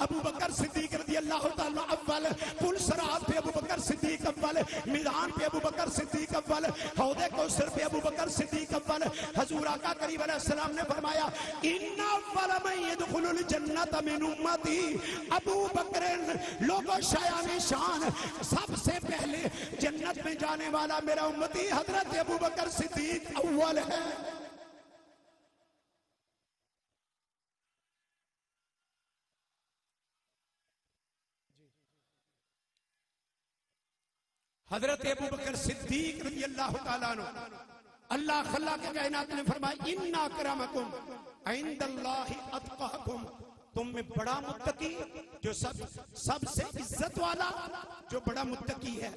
ابو بکر صدیق رضی اللہ تعالیٰ اول۔ پل صراط پہ ابو بکر صدیق اول، میدان پہ ابو بکر صدیق اول، حوض کوثر پہ ابو بکر صدیق اول۔ حضور آقا کریم علیہ السلام نے فرمایا ان اول من يدخل الجنت من امتی ابو بکر۔ لوگوں شایان شان سب سے پہلے جنت میں جانے والا میرا امتی حضرت ابو بکر صدیق اول ہے۔ حضرت ابو بکر صدیق رضی اللہ تعالیٰ عنہ، اللہ خلاق کائنات نے فرمایا ان اکرمکم عند اللہ اتقاکم، تم میں بڑا متقی جو سب سے عزت والا جو بڑا متقی ہے،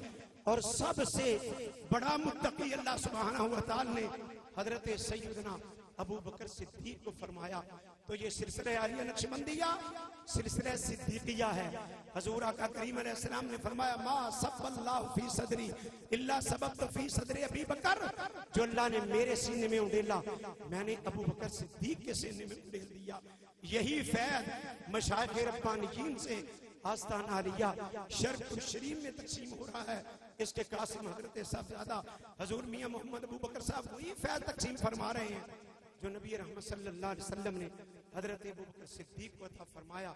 اور سب سے بڑا متقی اللہ سبحانہ و تعالی نے حضرت سیدنا ابو بکر صدیق کو فرمایا۔ تو یہ سلسلہ عالیہ نقشبندیہ سلسلہ صدیقیہ ہے۔ حضور آقا کریم علیہ السلام نے فرمایا ما صب اللہ فی صدری اللہ سببت فی صدر ابی بکر، جو اللہ نے میرے سینے میں اڈیلا میں نے ابو بکر صدیق کے سینے میں اڈیل دیا۔ یہی فیض مشائخ ربانیین سے آستان عالیہ شرق الشریف میں تقسیم ہو رہا ہے۔ اس کے قاسم حضرت صاحبزادہ حضور میاں محمد ابو بکر صاحب وہی فیض تقسیم فرما رہے ہیں جو نبی رحمت صلی اللہ علیہ وسلم نے حضرت ابو بکر صدیق کو عطا فرمایا۔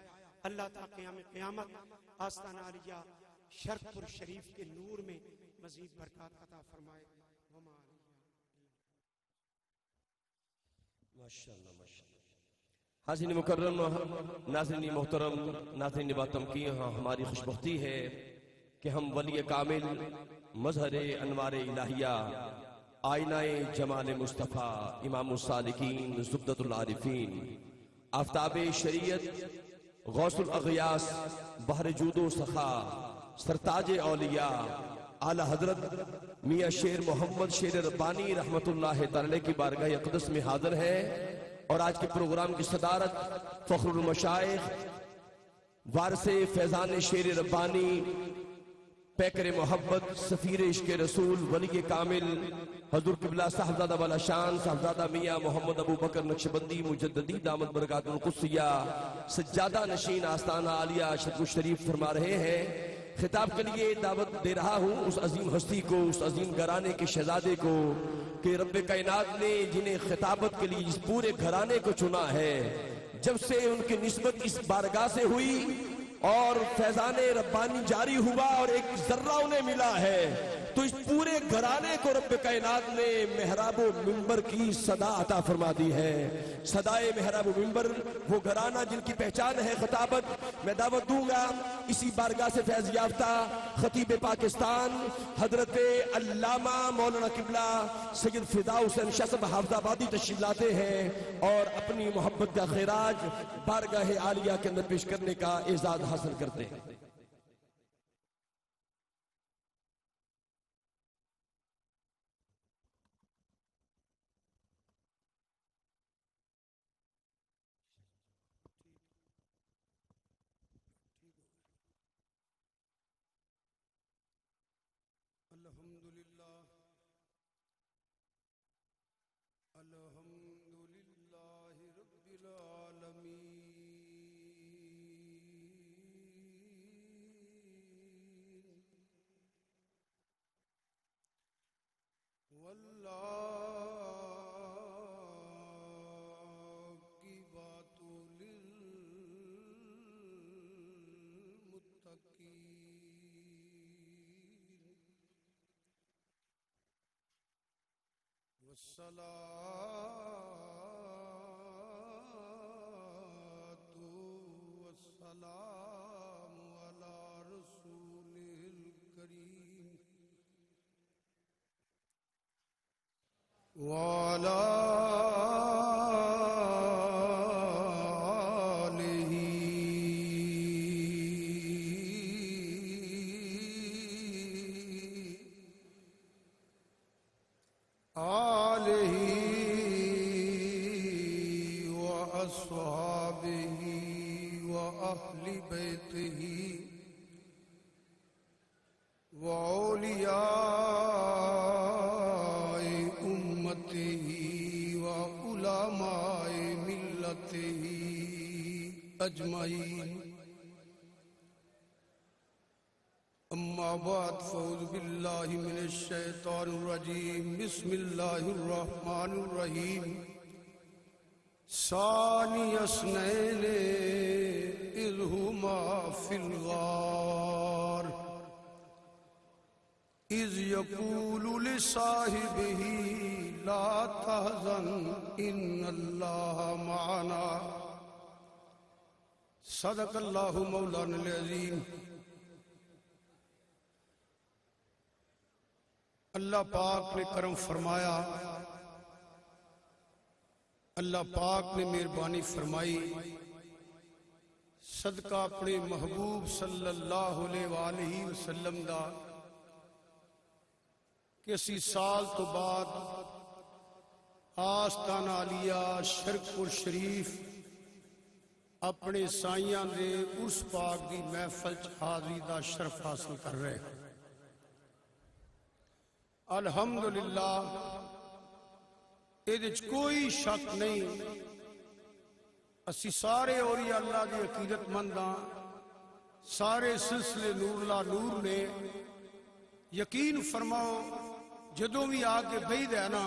اللہ تعالیٰ قیام قیامت آستان عالیہ شرق الشریف کے نور میں مزید برکات عطا فرمائے۔ ماشاءاللہ ماشاءاللہ۔ حاضرین مکرم، ناظرین محترم، ناظرین باتمکین، ہماری خوشبختی ہے کہ ہم ولی کامل مظہر انوار الہیہ آئینہ جمال مصطفیٰ، امام السالکین، زبدۃ العارفین، آفتاب شریعت، غوث الاغیاس، بحر جود و سخا، سرتاج اولیاء، اعلی حضرت میاں شیر محمد شیر ربانی رحمت اللہ تعالی کی بارگاہ اقدس میں حاضر ہے، اور آج کے پروگرام کی صدارت فخر المشائخ، وارث فیضان شیر ربانی، پیکر محبت، سفیر عشق رسول، ولی کامل حضور قبلہ صاحبزادہ والا شان صاحبزادہ میاں محمد ابو بکر نقشبندی مجددی دامت برکات القدسیہ سجادہ نشین آستانہ عالیہ شرف شریف فرما رہے ہیں۔ خطاب کے لیے دعوت دے رہا ہوں اس عظیم ہستی کو، اس عظیم گھرانے کے شہزادے کو کہ رب کائنات نے جنہیں خطابت کے لیے اس پورے گھرانے کو چنا ہے، جب سے ان کی نسبت اس بارگاہ سے ہوئی اور فیضان ربانی جاری ہوا اور ایک ذرہ انہیں ملا ہے، تو اس پورے گھرانے کو رب کائنات نے محراب و منبر کی صدا عطا فرما دی ہے۔ صدائے محراب و منبر، وہ گھرانہ جن کی پہچان ہے خطابت۔ میں دعوت دوں گا اسی بارگاہ سے فیض یافتہ خطیب پاکستان حضرت علامہ مولانا قبلہ سید فدا حسین شاہ صاحب حافظ آبادی تشریف لاتے ہیں اور اپنی محبت کا خراج بارگاہ عالیہ کے اندر پیش کرنے کا اعزاز حاصل کرتے ہیں۔ الحمدللہ رب العالمین والعاقبۃ للمتقین والصلاة والسلام على رسوله الكريم وعلى آلہ وأصحابه وأهل بيته وأولياء أمته وعلماء ملته أجمعين اما بعد فاعوذ باللہ من الشیطان الرجیم بسم اللہ الرحمن الرحیم ثانی اثنین اذ ہما فی الغار اذ یقول لصاحبہ لا تحزن ان اللہ معنا صدق اللہ مولانا العظیم۔ اللہ پاک نے کرم فرمایا، اللہ پاک نے مہربانی فرمائی، صدقہ اپنے محبوب صلی اللہ علیہ وآلہ وسلم دا کہ اسی سال تو بعد آستانہ عالیہ شرکپور شریف اپنے سائیاں دے عرس پاک دی محفل حاضری دا شرف حاصل کر رہے ہیں۔ الحمدللہ ایدھ کوئی شک نہیں، اسی سارے اولیاء اللہ دی عقیدت منداں، سارے سلسلے نور اللہ نور نے یقین فرماؤ جدوں بھی آکے بہید ہے نا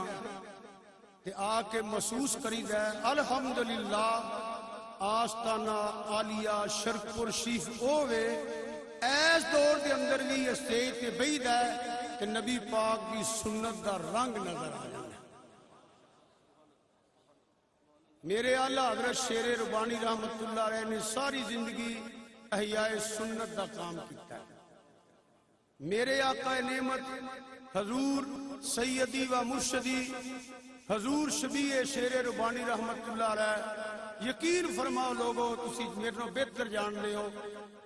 تے آکے محسوس کرید ہے الحمدللہ آستانہ عالیہ شرکپور شریف اوے ایس دور دے اندر بھی اسٹیج تے بہید ہے کہ نبی پاک کی سنت دا رنگ نظر آ جائے۔ میرے اعلیٰ حضرت شیر ربانی رحمت اللہ علیہ نے ساری زندگی احیاء سنت دا کام کیتا ہے۔ میرے آقا نعمت حضور سیدی و مرشدی حضور شبیہ شیر ربانی رحمت اللہ علیہ یقین فرماؤ لوگو تسی میرے نو بہتر جان لے ہو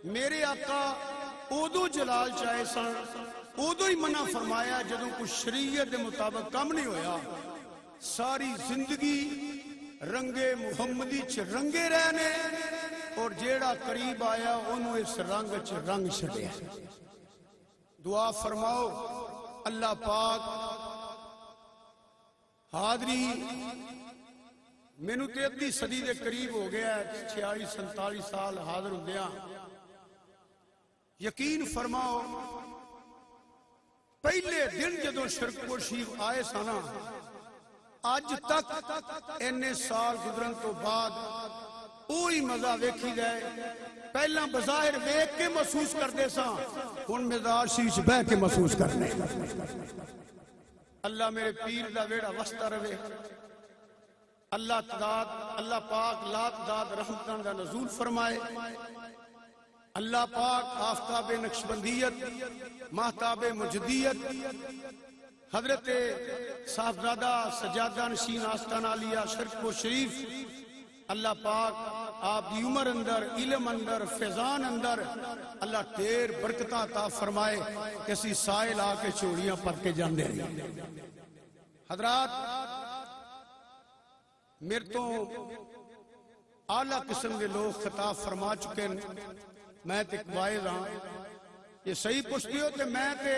میرے آقا ادو جلال چاہے سن ادو ہی منع فرمایا جدوں کچھ شریعت دے مطابق کم نہیں ہویا ساری زندگی رنگے محمدی چ رنگے رہنے اور جیڑا قریب آیا انہوں اس رنگ چ رنگ چھڑیا دعا فرماؤ اللہ پاک حاضری مینوں تے ادھی صدی دے قریب ہو گیا 46-47 سال حاضر ہوندیاں یقین فرماؤ پہلے دن جدوں شرکپور شریف آئے سانا اج تک اینے سال گزرن تو بعد وہی مزہ ویکھی جائے پہلا بظاہر ویکھ کے محسوس کرتے سا ہن مزار شریف بہ کے محسوس کرنے اللہ میرے پیر دا ویڑا وستا رہے اللہ تعداد اللہ پاک لا تعداد رحمتاں دا نزول فرمائے اللہ پاک آفتاب نقشبندیت ماہتاب مجدیت حضرت صاحبزادہ سجادہ نشین آستان عالیہ شرکپور شریف اللہ پاک آپ دی عمر اندر علم اندر فیضان اندر اللہ تیر برکتہ عطا فرمائے کسی سائل آ کے چوڑیاں پڑھ کے جان دے حضرات میرے تو اعلیٰ قسم کے لوگ خطاب فرما چکے میں تے واعظ ہاں یہ صحیح پوچھتی ہو کہ میں تے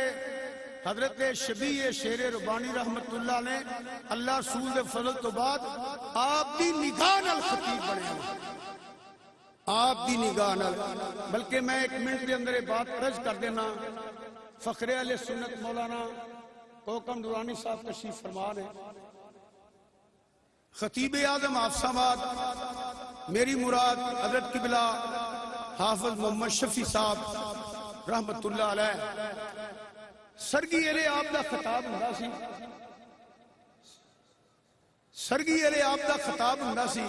حضرت شبیہ شیر ربانی رحمت اللہ نے اللہ رسول دے فضل تو بعد آپ دی نگاہ نال خطیب بنے آپ دی نگاہ نال بلکہ میں ایک منٹ دے اندر بات عرض کر دینا فخر اہل سنت مولانا کوکم نورانی صاحب تشریف فرما رہے خطیب اعظم حافظ آباد میری مراد حضرت قبلہ حافظ محمد شفیع صاحب رحمت اللہ علیہ سرگی علیہ آپ دا خطاب ہوندا سی سرگی علیہ آپ دا خطاب ہوندا سی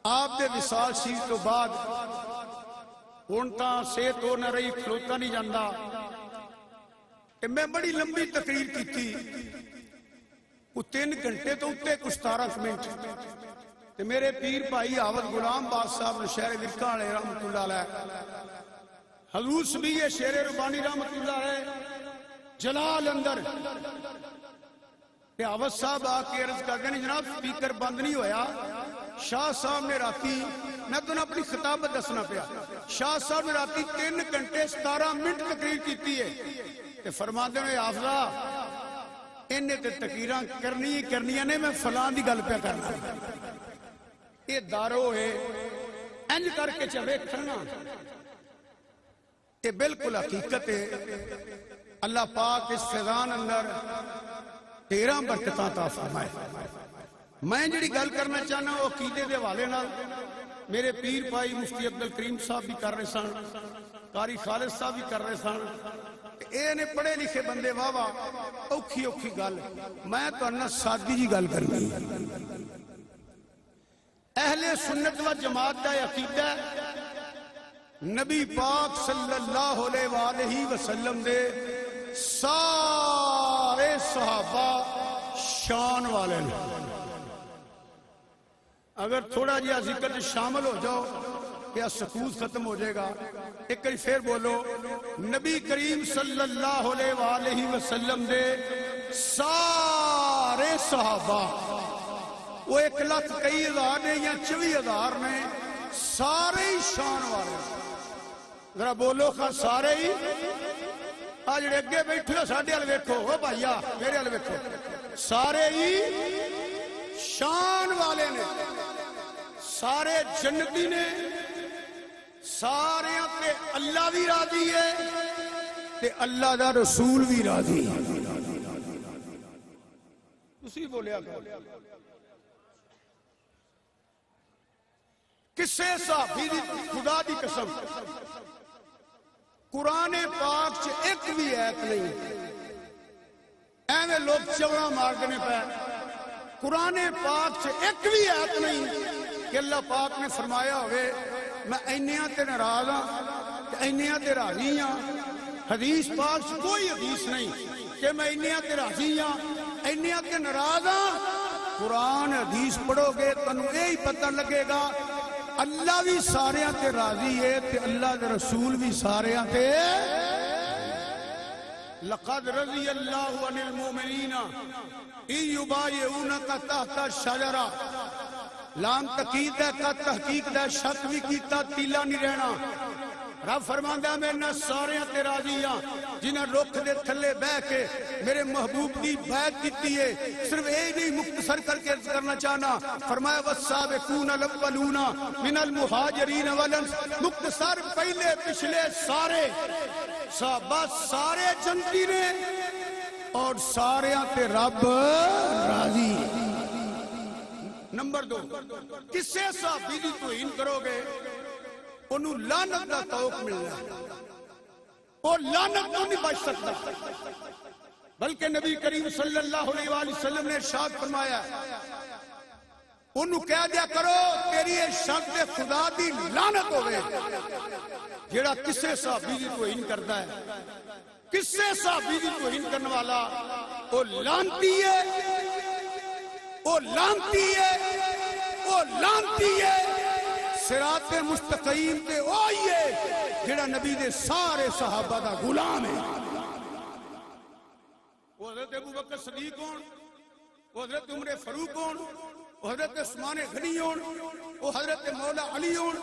آپ دے وصال شریف تو بعد ہن تاں صحت ہو نہ رہی کھلوتا نہیں جاندا کہ میں بڑی لمبی تقریر کیتی کو 3 گھنٹے تو اتے کچھ 17 منٹ تے میرے پیر بھائی حافظ غلام باز صاحب شہر ورکا والے رحمت اللہ علیہ حضور شبیہ شیر ربانی رحمت اللہ علیہ جلال اندر حافظ صاحب آ کے عرض کر دیں جناب سپیکر بند نہیں ہویا شاہ صاحب نے راتی میں تو اپنی خطابت دسنا پیا شاہ صاحب نے راتی 3 گھنٹے 17 منٹ تقریر کیتی ہے تے فرماتے ہیں حافظہ انہیں تے تقریراں کرنی نے میں فلاں دی گل پہ کرنا یہ دارو ہے انج کر کے چوے کھڑنا یہ بالکل حقیقت ہے اللہ پاک اس فیضان اندر 13 برکتاں عطا فرمائے میں جڑی گل کرنا چاہنا وہ عقیدے دے حوالے نال میرے پیر بھائی مفتی عبد الکریم صاحب بھی کر رہے سن قاری خالد صاحب بھی کر رہے سن اے نے پڑھے لکھے بندے واہ واہ اوکھی اوکھی گل میں تو انہاں سادی جی گل کرنی اہل سنت و جماعت کا عقیدہ نبی پاک صلی اللہ علیہ وآلہ وسلم دے سارے صحابہ شان والے نے اگر تھوڑا جہا ذکر شامل ہو جاؤ کیا سکوت ختم ہو جائے گا ایک کئی پھر بولو نبی کریم صلی اللہ علیہ وآلہ وسلم دے سارے صحابہ وہ 1 لاکھ کئی ہزار نے یا 24 ہزار نے سارے ہی شان والے ذرا بولو خا سارے ہی آج جڑے اگے بیٹھے ہو ساڈے ول ویکھو او بھائیا میرے ول ویکھو سارے ہی شان والے نے سارے جنتی نے سارے تے اللہ بھی راضی ہے تے اللہ دا رسول بھی راضی ہے تسی بولیا کسے صحابی دی خدا دی قسم قرآن پاک چ ایک بھی ایت نہیں ایویں لوگ چوڑا مار دینے پہ قرآن پاک چ ایک بھی ایت نہیں کہ اللہ پاک نے فرمایا ہوئے میں اینیاں تے ناراض ہاں تے اینیاں تے راضی ہاں حدیث پاک سے کوئی حدیث نہیں کہ میں انیاں تے راضی ہاں انیاں تے ناراض ہاں. قرآن حدیث پڑھو گے تنوں یہی پتہ لگے گا اللہ بھی ساریاں تے راضی ہے تے اللہ دے رسول بھی ساریاں تے. لقد رضی اللہ عن المؤمنین ان یبایعونک تحت الشجرہ. لام تقید ہے کا تحقیق دا شک بھی کیتا تیلا نہیں رہنا. رب فرماندا میں نہ سارے تے راضی ہاں جنہاں رکھ دے تھلے بہ کے میرے محبوب دی بیعت کیتی ہے. صرف یہ نہیں مختصر کر کے عرض کرنا چاہنا فرمایا والسابقون الاولون من المہاجرین والانصار. مختصر پہلے پچھلے سارے صحابہ سارے جنتی نے اور سارے تے رب راضی. نمبر 2 کسے صحابی دی توہین کرو گے انہوں لعنت دا توق ملنا اور لعنت تو نہیں بچ سکتا. بلکہ نبی کریم صلی اللہ علیہ وآلہ وسلم نے ارشاد فرمایا انہوں کہہ دیا کرو تیری شخص خدا دی لعنت ہوئے جیڑا کسے صحابی دی توہین کرتا ہے. کسے صحابی دی توہین کرنے والا وہ لعنتی ہے وہ لعنتی ہے وہ لعنتی ہے. صراط مستقیم تے اوئیے جڑا نبی دے سارے صحابہ دا غلام ہے. وہ حضرت ابوبکر صدیق ہون وہ حضرت عمر فاروق ہون وہ حضرت عثمان غنی ہون وہ حضرت مولا علی ہون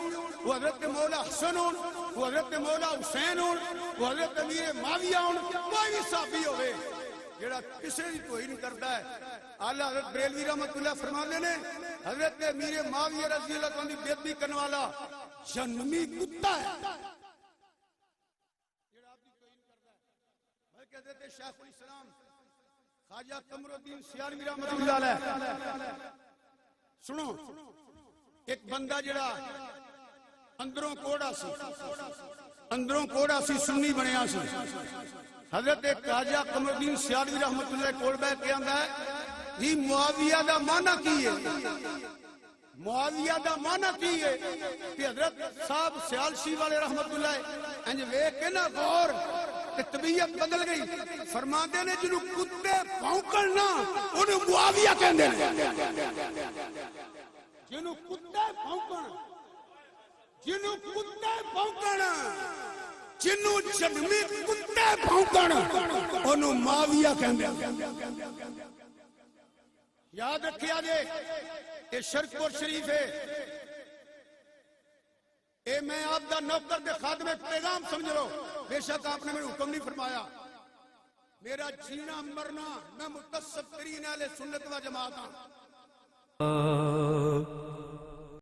وہ حضرت مولا حسن ہون وہ حضرت مولا حسین ہون وہ حضرت امیر معاویہ ہون. کوئی بھی صحابی ہوئے جڑا کسے دی توہین کرتا ہے. اعلی حضرت بریلوی رحمت اللہ فرماتے نے حضرت امیر معاویہ رضی اللہ عنہ کی بے ادبی کرنے والا جنمی کتا ہے جڑا آپ دی توہین کرتا ہے. بلکہ حضرت شیخ الاسلام خواجہ قمر الدین سیالوی رحمت اللہ علیہ سنو ایک بندہ جڑا اندروں کوڑا سی سنی بنیا سی. حضرت خواجہ قمر الدین سیالوی رحمت اللہ کول بیٹھ کے آندا ہے جی معاویہ دا معنی کی ہے معاویہ دا معنی کی ہے کہ حضرت صاحب سیالسی والے رحمت اللہ انج ویکھ کے نا غور تے طبیعت بدل گئی. فرماندے نے جنوں کتے بھونکن نا انہوں معاویہ کہندے نے. جنوں کتے بھونکن جنوں جنمی کتے بھونکن انہوں معاویہ کہندے نے. یاد رکھیا جے یہ شرکپور شریف ہے اے میں آپ دا نوکر دے خادم پیغام سمجھ لو. بے شک آپ نے میرے حکم نہیں فرمایا. میرا جینا مرنا میں متصف ترین اہل سنت و جماعت ہوں.